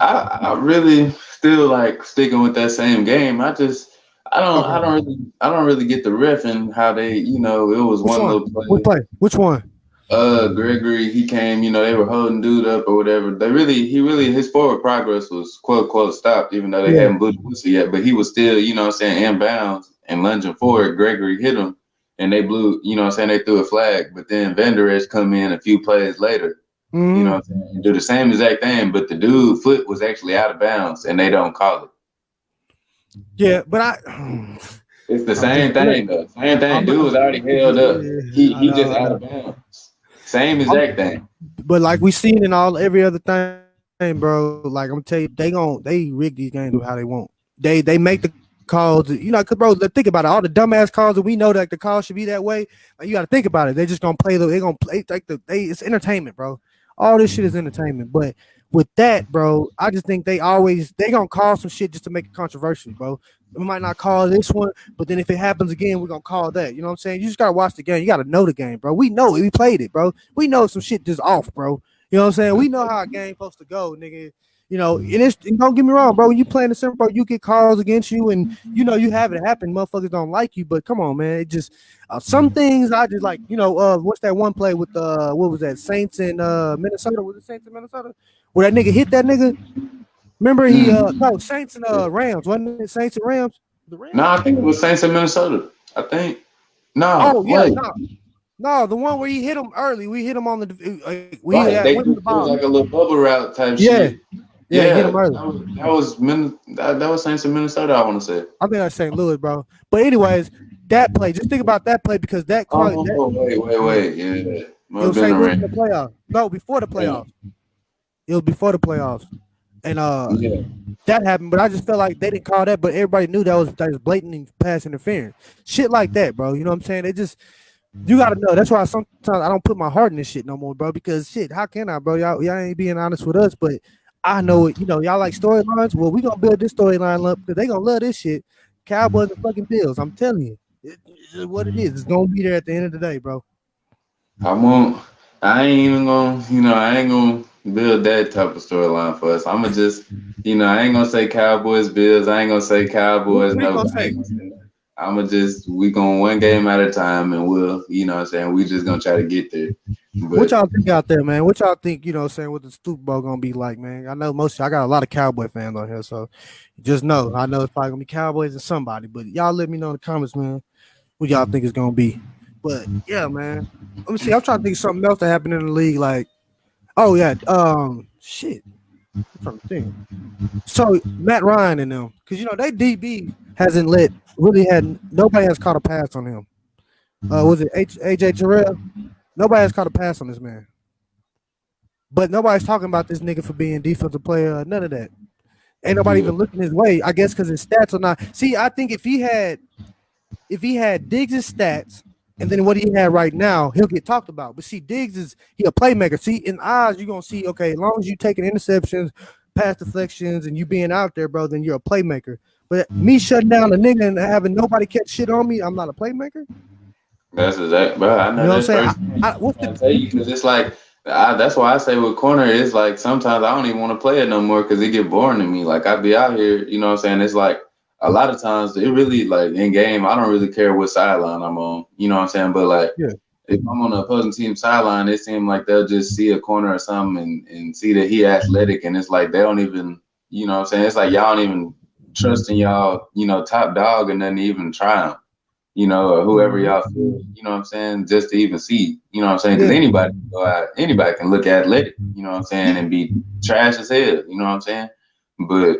I really still like sticking with that same game. I don't really get the riff and how they, it was Which one one? little play. What play? Which one? Gregory, he came, they were holding dude up or whatever. His forward progress was quote unquote stopped, even though they hadn't blew the whistle yet. But he was still, inbounds and lunging forward. Gregory hit him and they blew, they threw a flag. But then Vander Esch come in a few plays later, and do the same exact thing. But the dude foot was actually out of bounds and they don't call it. Yeah, but it's the same thing though. Same thing. Dude was already held up. He just out of bounds. Same exact thing. But like we seen in every other thing, bro. Like I'm gonna tell you, they rig these games how they want. They make the calls, cause bro, think about it. All the dumbass calls that we know that the call should be that way. Like, you got to think about it. They're just gonna play it's entertainment, bro. All this shit is entertainment. But with that, bro, I just think they gonna call some shit just to make it controversial, bro. We might not call this one, but then if it happens again, we're gonna call that. You know what I'm saying? You just gotta watch the game. You gotta know the game, bro. We know it. We played it, bro. We know some shit just off, bro. You know what I'm saying? We know how a game supposed to go, nigga. And don't get me wrong, bro. When you playing the Super Bowl, you get calls against you, and you have it happen. Motherfuckers don't like you, but come on, man. It just some things I just like. What's that one play with what was that? Saints in Minnesota? Was it Saints in Minnesota? Where that nigga hit that nigga? Remember no, Saints and Rams, wasn't it? Saints and Rams? The Rams? No, I think it was Saints in Minnesota. I think. No. Oh yeah, no, the one where he hit him early. We hit him on the it was like a little bubble route type shit. Yeah, hit him early. That was Saints in Minnesota, I want to say. I think that's St. Louis, bro. But anyways, that play, just think about that play because that wait. Yeah. It was St. Louis in the playoffs. No, before the playoffs. It was before the playoffs. And that happened, but I just felt like they didn't call that, but everybody knew that was blatant pass interference. Shit like that, bro. You know what I'm saying? You gotta know. That's why sometimes I don't put my heart in this shit no more, bro. Because shit, how can I, bro? Y'all ain't being honest with us, but I know it. Y'all like storylines. Well, we gonna build this storyline up because they gonna love this shit. Cowboys and fucking Bills. I'm telling you, it's what it is. It's gonna be there at the end of the day, bro. I ain't gonna build that type of storyline for us. I'ma just, I ain't gonna say Cowboys, Bills. I ain't gonna say Cowboys. No, we going one game at a time, and we'll, we just gonna try to get there. But what y'all think out there, man? What y'all think, what the Super Bowl gonna be like, man? I know I got a lot of Cowboy fans on here, so just know I know it's probably gonna be Cowboys and somebody, but y'all let me know in the comments, man, what y'all think it's gonna be. But yeah, man. Let me see. I'm trying to think of something else that happened in the league, like, oh yeah, shit. I'm trying to think. So Matt Ryan and them, because they DB hasn't nobody has caught a pass on him. Was it AJ Terrell? Nobody has caught a pass on this man. But nobody's talking about this nigga for being defensive player, none of that. Ain't nobody even looking his way, I guess, because his stats are not. See, I think if he had Diggs' stats and then what he had right now, he'll get talked about. But see, Diggs he a playmaker. See, in eyes, you're gonna see, okay, as long as you taking interceptions, pass deflections, and you being out there, bro, then you're a playmaker. But me shutting down a nigga and having nobody catch shit on me, I'm not a playmaker. That's exactly, bro. I know what I'm saying. Tell you, because it's like that's why I say with corner, it's like sometimes I don't even want to play it no more because it get boring to me. Like I be out here, you know what I'm saying? It's like a lot of times it really, like, in game, I don't really care what sideline I'm on, you know what I'm saying? But like if I'm on the opposing team sideline, it seems like they'll just see a corner or something and see that he athletic, and it's like they don't even, you know what I'm saying? It's like y'all don't even trust in y'all, top dog and then even try him. Or whoever y'all feel, you know what I'm saying, just to even see, you know what I'm saying, because anybody can go out, anybody can look athletic, you know what I'm saying, and be trash as hell, you know what I'm saying, but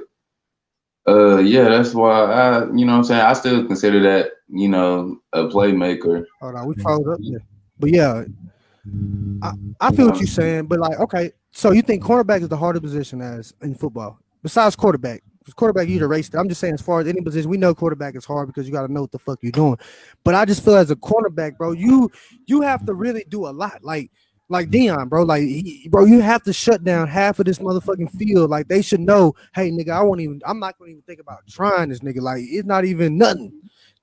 that's why I, you know what I'm saying, I still consider that, a playmaker. Hold on, we followed up, but yeah, I feel what you're saying, but like, okay, So you think cornerback is the hardest position as in football besides quarterback? Because quarterback, you erased it. I'm just saying, as far as any position, we know quarterback is hard because you got to know what the fuck you're doing. But I just feel as a cornerback, bro, you have to really do a lot. Like Dion, bro, bro, you have to shut down half of this motherfucking field. Like they should know, hey, nigga, I'm not gonna even think about trying this nigga. Like it's not even nothing.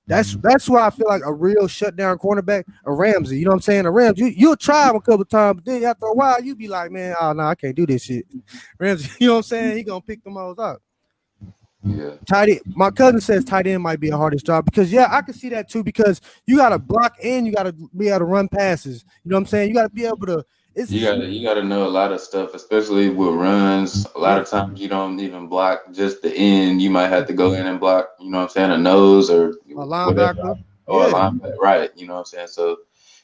That's why I feel like a real shutdown cornerback, a Ramsey. You know what I'm saying? A Ramsey, you'll try him a couple times, but then after a while, you be like, man, oh no, I can't do this shit. Ramsey, you know what I'm saying? He gonna pick them all up. Yeah. Tight end. My cousin says tight end might be the hardest job because I can see that too because you gotta block and you gotta be able to run passes. You know what I'm saying? You gotta be able to. You gotta know a lot of stuff, especially with runs. A lot of times you don't even block just the end. You might have to go in and block, you know what I'm saying, a nose or a linebacker. Or a linebacker, right? You know what I'm saying? So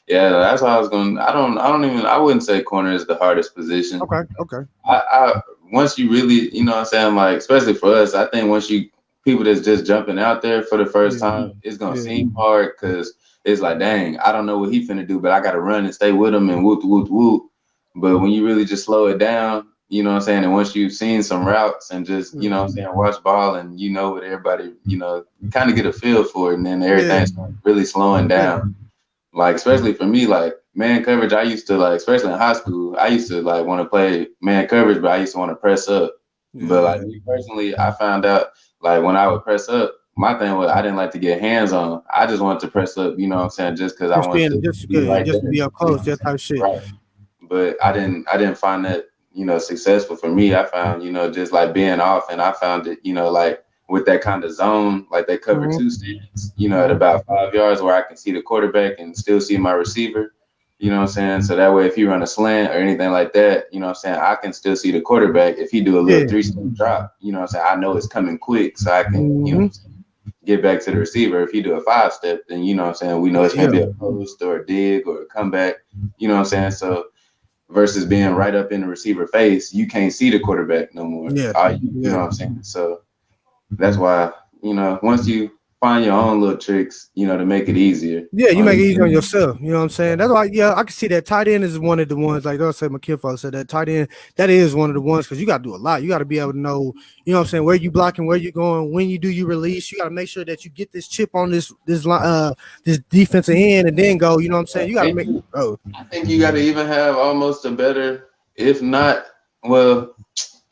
yeah, that's why I was going. I wouldn't say corner is the hardest position. Okay. I once you really, you know what I'm saying, like especially for us, I think once you people that's just jumping out there for the first time, it's gonna seem hard because it's like, dang, I don't know what he finna do, but I gotta run and stay with him and whoop whoop whoop. But when you really just slow it down, you know what I'm saying, and once you've seen some routes and just, you know what I'm saying, watch ball and you know what everybody, you know, kind of get a feel for it, and then everything's really slowing down. Like especially for me, like man coverage, I used to like, especially in high school, I used to like want to play man coverage, but I used to want to press up. But like me personally, I found out like when I would press up, my thing was I didn't like to get hands on. I just wanted to press up, you know what I'm saying, just because I wanted to be up close, that type of shit. Right. But I didn't find that, you know, successful for me. I found, you know, just like being off, and I found it, you know, like with that kind of zone, like they cover two stands, you know, at about 5 yards where I can see the quarterback and still see my receiver. You know what I'm saying? So that way, if he run a slant or anything like that, you know what I'm saying, I can still see the quarterback. If he do a little 3-step drop, you know what I'm saying, I know it's coming quick, so I can, you know, get back to the receiver. If he do a 5-step, then, you know what I'm saying, we know it's going to be a post or a dig or a comeback, you know what I'm saying? So versus being right up in the receiver face, you can't see the quarterback no more. You know what I'm saying? So that's why, you know, once you find your own little tricks, you know, to make it easier. Yeah, you make it easier on yourself. You know what I'm saying? That's why, I can see that tight end is one of the ones, like I said, my kinfolk said that tight end, that is one of the ones because you got to do a lot. You got to be able to know, you know what I'm saying, where you blocking, where you going, when you do you release. You got to make sure that you get this chip on this defensive end and then go, you know what I'm saying? You got to make it. I think you got to even have almost a better, if not, well,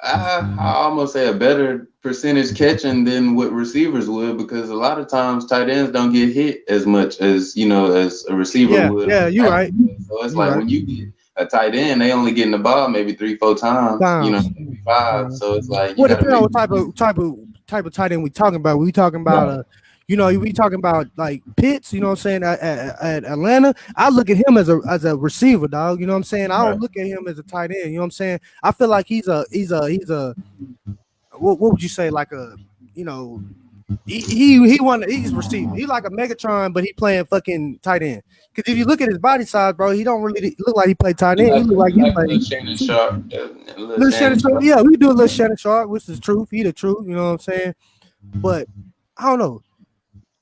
I almost say a better percentage catching than what receivers would, because a lot of times tight ends don't get hit as much as, you know, as a receiver would. Yeah, you're right. So it's like when you get a tight end, they only getting the ball maybe 3-4 times, you know, maybe 5. So it's like, what depends on what type of tight end we talking about. We talking about you know, we talking about like Pitts, you know what I'm saying, at Atlanta. I look at him as a receiver, dog. You know what I'm saying? I don't look at him as a tight end. You know what I'm saying? I feel like he's a what would you say, like a, you know, he's receiving. He's like a Megatron, but he playing fucking tight end. Because if you look at his body size, bro, he don't really look like he played tight end. He look like he played Shannon Sharp. Little Shannon Sharp. Yeah, we do a little Shannon Sharp, which is truth. He the truth. You know what I'm saying? But I don't know.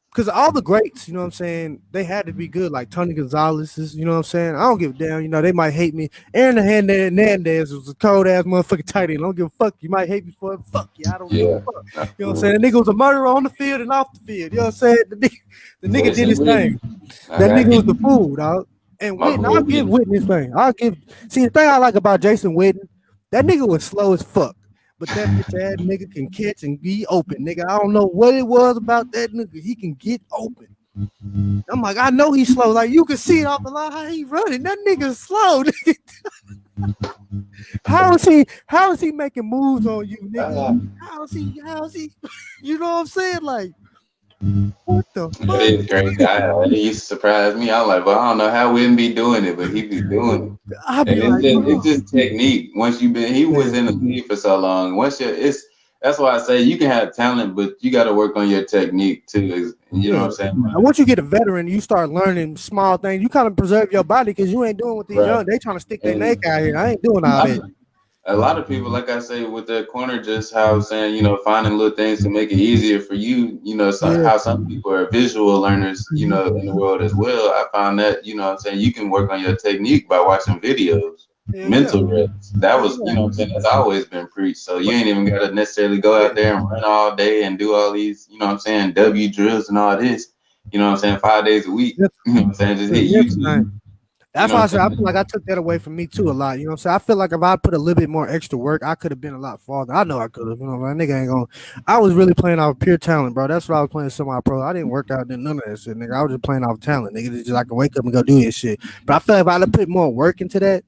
Because all the greats, you know what I'm saying, they had to be good, like Tony Gonzalez, you know what I'm saying? I don't give a damn, you know, they might hate me. Aaron Hernandez was a cold-ass motherfucking tight end. I don't give a fuck. You might hate me for it. Fuck you. I don't give a fuck. You know what I'm saying? The nigga was a murderer on the field and off the field. You know what I'm saying? The nigga did his thing. That nigga was the fool, dog. And Witten, I'll give Witten his thing. See, the thing I like about Jason Witten, that nigga was slow as fuck. But that bitch ass nigga can catch and be open, nigga. I don't know what it was about that nigga. He can get open. I'm like, I know he's slow. Like, you can see it off the line how he running. That nigga's slow. How is he making moves on you, nigga? How is he? You know what I'm saying? Like, what the fuck? It is crazy. He used to surprise me. I'm like, well, I don't know how Witten be doing it, but he be doing it. It's just technique. Once he was in the league for so long. That's why I say you can have talent, but you got to work on your technique too. You know what I'm saying? And once you get a veteran, you start learning small things. You kind of preserve your body because you ain't doing what these young. They trying to stick their neck out here. I ain't doing all that. A lot of people, like I say, with that corner, just how I was saying, you know, finding little things to make it easier for you, you know, how some people are visual learners, you know, in the world as well. I found that, you know what I'm saying, you can work on your technique by watching videos. mental rest. That was, you know what I'm saying, that's always been preached. So you ain't even gotta necessarily go out there and run all day and do all these, you know what I'm saying, W drills and all this, you know what I'm saying, 5 days a week. You know what I'm saying? Just hit YouTube. That's why I said I feel like I took that away from me too a lot. You know what I'm saying? I feel like if I put a little bit more extra work, I could have been a lot farther. I know I could have. You know, my nigga ain't gonna. I was really playing off pure talent, bro. That's what I was playing semi-pro. I didn't work out, none of that shit, nigga. I was just playing off talent, nigga. It's just I could wake up and go do this shit. But I feel like if I had put more work into that,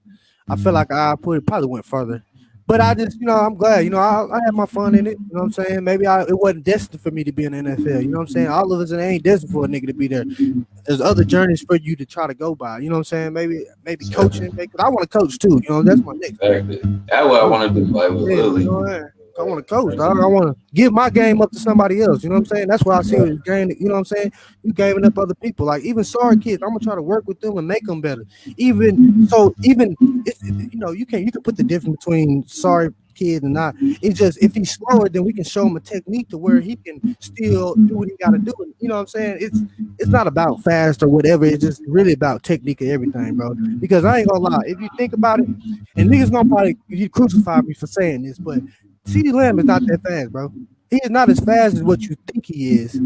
I feel like probably went further. But I just, I'm glad, I had my fun in it. You know what I'm saying? Maybe it wasn't destined for me to be in the NFL. You know what I'm saying? All of us, it ain't destined for a nigga to be there. There's other journeys for you to try to go by. You know what I'm saying? Maybe coaching. Because I want to coach too. That's my next. Exactly. That's what I want to do. Like with Lily. I want to coach, dog. I want to give my game up to somebody else. You know what I'm saying? That's why I see this game. You know what I'm saying? You gaming up other people. Like even sorry kids, I'm gonna try to work with them and make them better. Even you can put the difference between sorry kid and not. It's just if he's slower, then we can show him a technique to where he can still do what he got to do. You know what I'm saying? It's not about fast or whatever. It's just really about technique and everything, bro. Because I ain't gonna lie, if you think about it, and niggas gonna probably crucify me for saying this, but CeeDee Lamb is not that fast, bro. He is not as fast as what you think he is.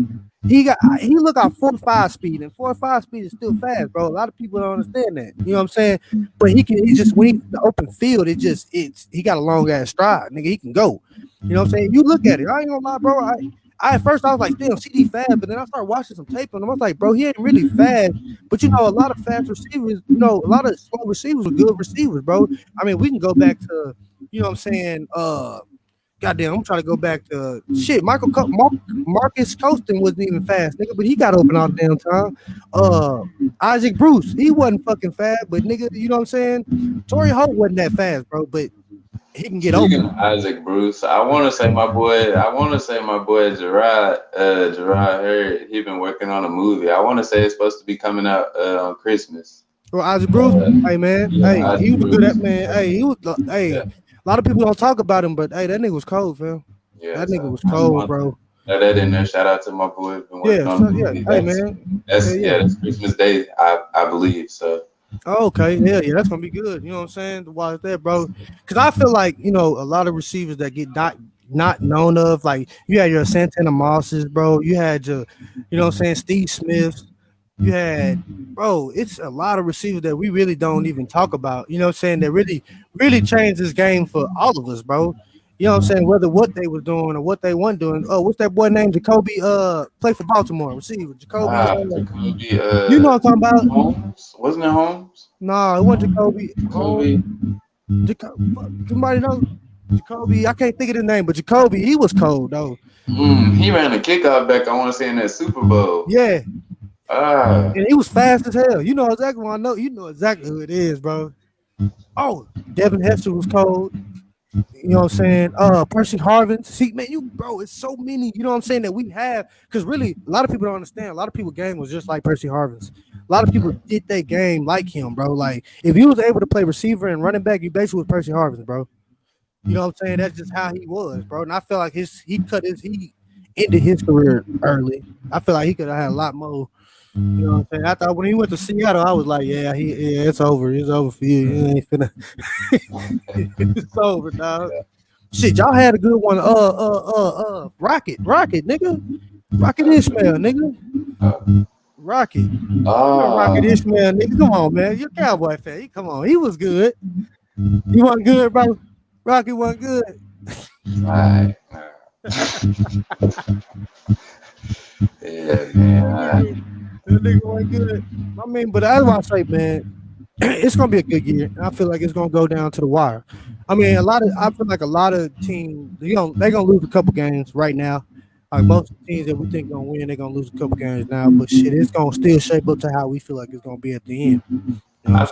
He look out 4.5 speed, and 4.5 speed is still fast, bro. A lot of people don't understand that. You know what I'm saying? But he just when he's in the open field, he got a long ass stride, nigga. He can go. You know what I'm saying? You look at it. I ain't gonna lie, bro. I at first I was like, damn, CD fast, but then I started watching some tape on him. I was like, bro, he ain't really fast. But a lot of fast receivers, a lot of slow receivers are good receivers, bro. I mean, we can go back to, you know what I'm saying, goddamn, I'm trying to go back to shit. Marcus Colston wasn't even fast, nigga, but he got open all damn time. Isaac Bruce, he wasn't fucking fast, but nigga, you know what I'm saying? Torrey Holt wasn't that fast, bro, but he can get open. Isaac Bruce, I want to say my boy Gerard Hurd, he been working on a movie. I want to say it's supposed to be coming out on Christmas. Well, Isaac Bruce, hey man, he was good at man. Hey, he was A lot of people don't talk about him, but hey, that nigga was cold, fam. Yeah, that nigga was cold, bro. That in there. Shout out to my boy. Been working on hey man. That's Christmas Day, I believe. So. Oh, okay, yeah, that's gonna be good. You know what I'm saying? To watch that, bro. Because I feel like a lot of receivers that get not known of, like you had your Santana Mosses, bro. You had your, you know what I'm saying, Steve Smith. You had, bro, it's a lot of receivers that we really don't even talk about, you know what I'm saying, that really, really changed this game for all of us, bro. You know what I'm saying, whether what they were doing or what they weren't doing. Oh, what's that boy named? Jacoby, play for Baltimore, receiver. Jacoby. You know what I'm talking about? Holmes? Wasn't it Holmes? No, it wasn't Jacoby. Somebody know? Jacoby, I can't think of the name, but Jacoby, he was cold, though. He ran a kickoff back, I want to say, in that Super Bowl. Yeah. And he was fast as hell. You know exactly what I know. You know exactly who it is, bro. Oh, Devin Hester was cold. You know what I'm saying? Percy Harvin. See, man, it's so many, you know what I'm saying, that we have. Because really, a lot of people don't understand. A lot of people's game was just like Percy Harvin's. A lot of people did their game like him, bro. Like, if you was able to play receiver and running back, you basically was Percy Harvin, bro. You know what I'm saying? That's just how he was, bro. And I feel like he ended his career early. I feel like he could have had a lot more. You know what I'm saying? I thought when he went to Seattle, I was like, yeah, it's over. It's over for you. You ain't finna. It's over, dog. Shit, y'all had a good one. Rocket, nigga. Rocket Ishmael, nigga. Rocket. Rocket Ishmael, nigga. Come on, man. You're a Cowboy fan. Come on. He was good. He wasn't good, bro. Rocket wasn't good. Right. Yeah, man. That nigga wasn't good. I mean, but that's why I say, man, it's gonna be a good year. I feel like it's gonna go down to the wire. I mean, I feel like a lot of teams, they're gonna lose a couple games right now. Like most teams that we think gonna win, they're gonna lose a couple games now. But shit, it's gonna still shape up to how we feel like it's gonna be at the end. You know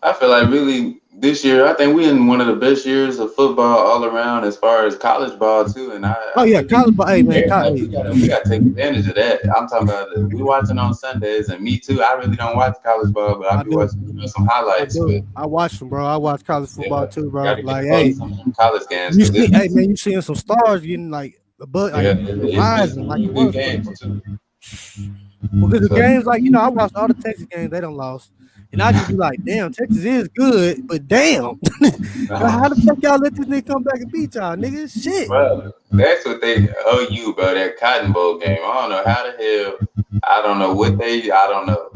I feel like really this year, I think we in one of the best years of football all around as far as college ball too. And college ball. Hey man, we gotta take advantage of that. I'm talking about we watching on Sundays, and me too. I really don't watch college ball, but I be watching some highlights. I watch them, bro. I watch college football too, bro. Like, hey, some college games. You seeing some stars getting like a rising, like good games too. Because the games, like I watched all the Texas games. They done lost. And I just be like, damn, Texas is good, but damn, how the fuck y'all let this nigga come back and beat y'all, nigga? Shit. Bro, that's what they owe you, bro. That Cotton Bowl game. I don't know how the hell. I don't know what they. I don't know.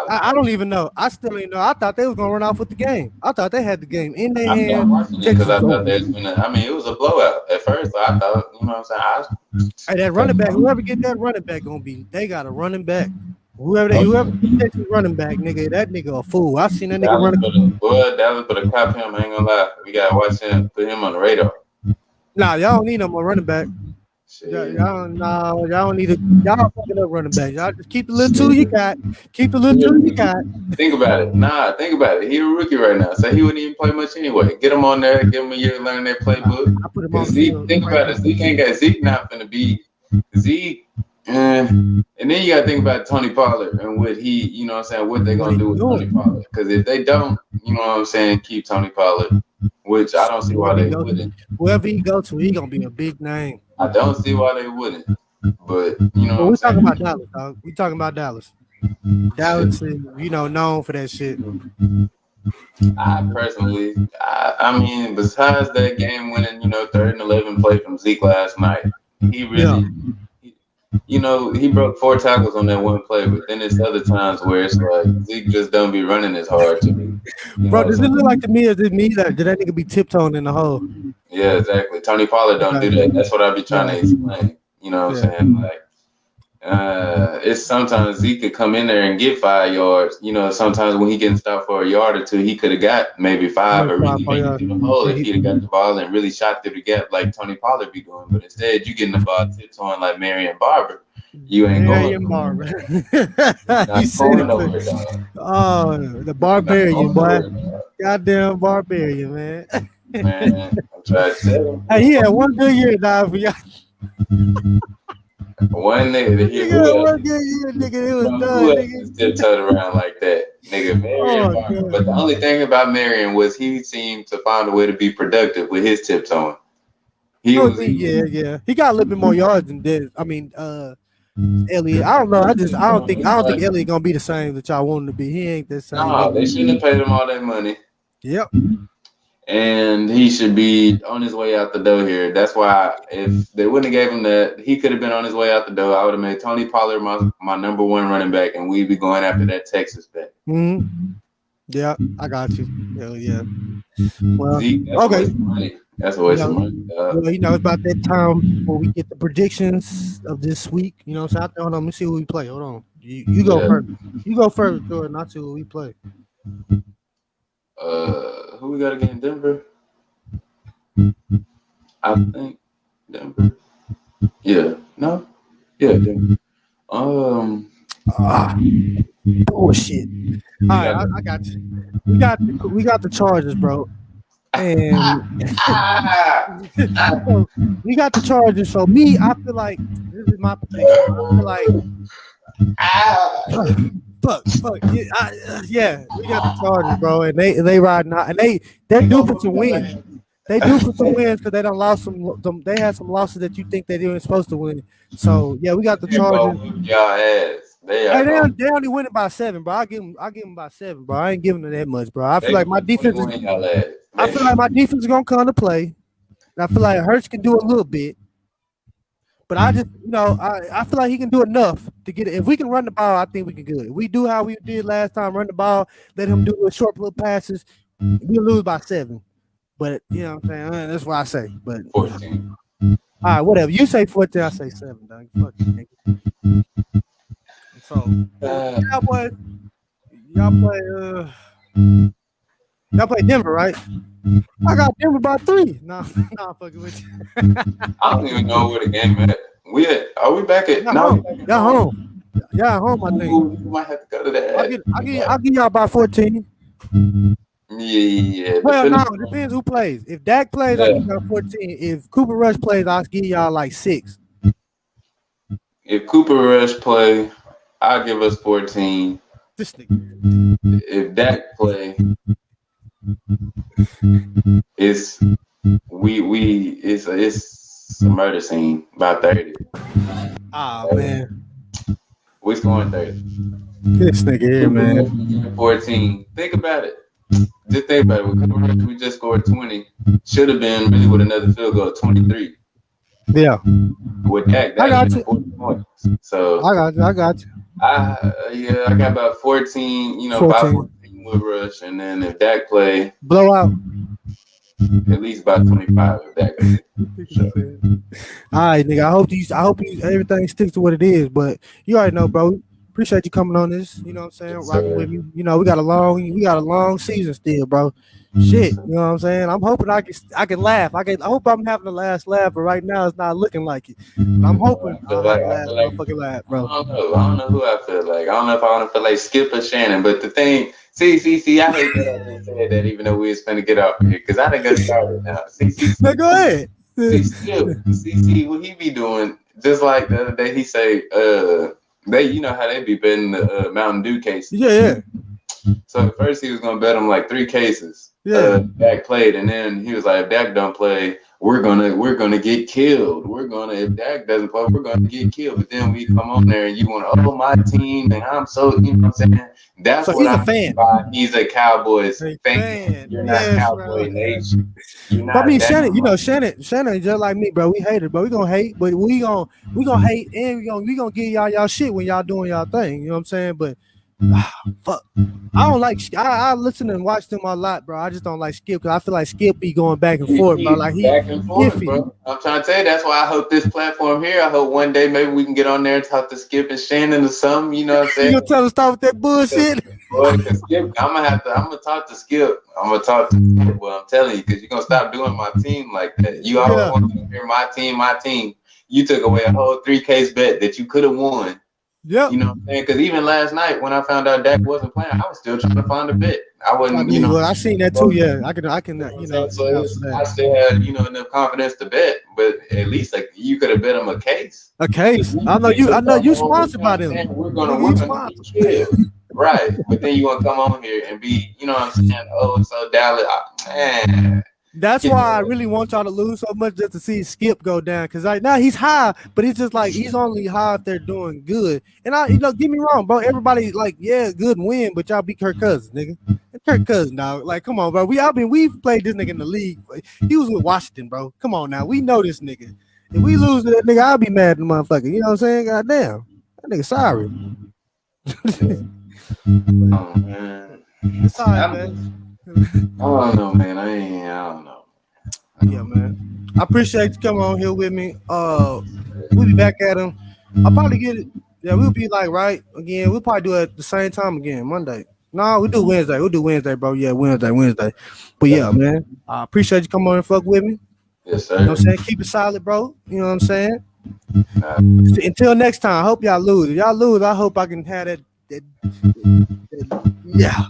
I don't even know. I still ain't know. I thought they was gonna run off with the game. I thought they had the game in their I stopped hand. watching it because I thought that was gonna. I mean, it was a blowout at first. I thought, you know what I'm saying. Hey, that running back, whoever get that running back gonna be. They got a running back. Whoever Texas running back, nigga, that nigga a fool. I seen that nigga running. Boy, Dallas better cop him. I ain't gonna lie. We gotta watch him. Put him on the radar. Nah, y'all don't need no more running back. Y'all don't need to. Y'all fucking up running back. Y'all just keep the little two you got. Keep the little two you got. Think about it. Think about it. He a rookie right now, so he wouldn't even play much anyway. Get him on there. Give him a year to learn that playbook. I put him on Zeke, think about it. Zeke ain't got Zeke. Not gonna be Zeke. And then you gotta think about Tony Pollard and what he, you know what I'm saying, what they gonna do with Tony Pollard. Because if they don't, you know what I'm saying, keep Tony Pollard, which I don't see why they wouldn't. Whoever he go to, he gonna be a big name. I don't see why they wouldn't. But you know, we're talking about Dallas, dog. We talking about Dallas. Dallas is, you know, known for that shit. I personally, I mean, besides that game-winning, you know, 3rd and 11 play from Zeke last night, he really. You know, he broke 4 tackles on that one play, but then there's other times where it's like Zeke just don't be running as hard to me. Bro, does it look like to me as it me that did that nigga be tiptoeing in the hole? Yeah, exactly. Tony Pollard don't do that. That's what I be trying to explain. You know what I'm saying? Like, it's sometimes Zeke could come in there and get 5 yards. You know, sometimes when he getting stopped for a yard or 2, he could have got maybe 5 or really made it through the hole if he'd have got the ball and really shot through the gap like Tony Pollard be doing. But instead, you getting the ball tiptoeing like Marion Barber. You ain't Marion going. Barber. You said it over, oh, the barbarian, boy. Goddamn barbarian, man. Man, I'm trying to tell him. Hey, he had one good year, dog, for y'all. One nigga, nigga, it was done. Nigga tiptoed around like that, nigga. Marion, but the only thing about Marion was he seemed to find a way to be productive with his tiptoeing. He got a little bit more yards than this. I mean, Elliott. I don't know. I don't think Elliott gonna be the same that y'all want him to be. He ain't the same. No, they shouldn't have paid him all that money. Yep. And he should be on his way out the door here. That's why if they wouldn't have gave him that, he could have been on his way out the door. I would have made Tony Pollard my number 1 running back, and we'd be going after that Texas back. Mm-hmm. Yeah, I got you. Hell yeah. Well, Zeke, that's a waste of money. Well, you know, it's about that time where we get the predictions of this week. You know, so hold on, let me see who we play. Hold on. You go first. You go first, Jordan. I'll see who we play. Who we got against Denver? I think Denver. Yeah. No? Yeah, Denver. Bullshit. All right, I got you. We got the Chargers, bro. And we got the Chargers. So me, I feel like this is my prediction. I feel like fuck. Yeah, we got the Chargers, bro, and they riding high, and they're due for some wins. They due for some wins because they done lost some. They had some losses that you think they weren't supposed to win. So yeah, we got the Chargers. Y'all ass. They only winning by 7, bro. I give them by 7, bro. I ain't giving them that much, bro. I feel like my defense. I feel like my defense is gonna come to play. And I feel like Hurts can do a little bit. But I just, you know, I feel like he can do enough to get it. If we can run the ball, I think we can good. If we do how we did last time, run the ball, let him do short little passes, we'll lose by 7. But, you know what I'm saying? That's what I say. But 14. All right, whatever. You say 14, I say 7, dog. Fuck you, nigga. So, y'all play Denver, right? I got Denver by 3. Nah, I'm fucking with you. I don't even know where the game at. Are we back at? Y'all home. Y'all home, I think. We might have to go to that. I'll give y'all by 14. Yeah. Well, no, it depends who plays. If Dak plays, I'll give y'all 14. If Cooper Rush plays, I'll give y'all like 6. If Cooper Rush play, I'll give us 14. This nigga. If Dak play, it's a murder scene by 30. Oh man. We scoring 30. This nigga here, man. 14. Think about it. Just think about it. With Cooper Rush, we just scored 20. Should have been really with another field goal, 23. Yeah. With Dak, I got been you. 40 points. So I got you. I got about 14. 14. 5-14 with Rush, and then if Dak play, Blowout. at least about 25 if Dak. All right, nigga. I hope everything sticks to what it is. But you already know, bro. Appreciate you coming on this. You know what I'm saying? Yes, Rocking with me. You know, we got a long season still, bro. Shit, you know what I'm saying? I'm hoping I can laugh. I hope I'm having the last laugh, but right now it's not looking like it. But I'm hoping I'll have the last motherfucking laugh, bro. I don't know who I feel like. I don't know if I want to feel like Skip or Shannon, but the thing, see, I hate that I didn't say that even though we was finna get off here, because I done got started now. Now go ahead. See, what he be doing, just like the other day, he say, they, you know how they be betting the Mountain Dew cases. Yeah. So at first he was gonna bet them like 3 cases. Yeah. Dak played, and then he was like, if Dak don't play, we're gonna get killed. If Dak doesn't play, we're gonna get killed. But then we come on there and you want, oh, my team, and I'm so, you know what I'm saying? That's so what he's I'm a fan. by. He's a Cowboys fan. You're not yes, Cowboy Nation. I mean, Shannon, Shannon just like me, bro. We hate it, bro. We gonna hate, but we gonna hate, and we gonna give y'all shit when y'all doing y'all thing. You know what I'm saying? But fuck, I don't like. I listen and watch them a lot, bro. I just don't like Skip because I feel like Skip be going back and forth, bro. Like back and forth, bro. I'm trying to tell you, that's why I hope this platform here. I hope one day maybe we can get on there and talk to Skip and Shannon or something. You know what I'm saying? You gonna tell them stop with that bullshit? Boy, Skip, I'm gonna talk to Skip. I'm gonna talk to Skip. Well, I'm telling you, because you're gonna stop doing my team like that. You always want to hear my team. You took away a whole 3-case bet that you could have won. Yeah, you know what I'm saying? Because even last night when I found out Dak wasn't playing, I was still trying to find a bet. I wasn't, I seen that too. Yeah, I can, So I still had, enough confidence to bet, but at least like you could have bet him a case. A case. I know you sponsored by them. We're gonna chill. Right, but then you want to come on here and be, you know what I'm saying? Oh, so Dallas, man. That's why I really want y'all to lose so much just to see Skip go down. Cause right now he's high, but it's just like he's only high if they're doing good. And get me wrong, bro. Everybody like, yeah, good win, but y'all beat Kirk Cousins, nigga. Kirk Cousins, dog. Like, come on, bro. We've played this nigga in the league. He was with Washington, bro. Come on now. We know this nigga. If we lose to that nigga, I'll be mad at the motherfucker. You know what I'm saying? God damn. That nigga sorry. Oh man. It's all right, man. I don't know, man. I don't know. Yeah, man. I appreciate you coming on here with me. We'll be back at him. I'll probably get it. Yeah, we'll be like right again. We'll probably do it at the same time again, Monday. No, we'll do Wednesday. We'll do Wednesday, bro. Yeah, Wednesday. But yeah, man. I appreciate you coming on and fuck with me. Yes, sir. You know what I'm saying? Keep it solid, bro. You know what I'm saying? Until next time, I hope y'all lose. If y'all lose, I hope I can have that yeah.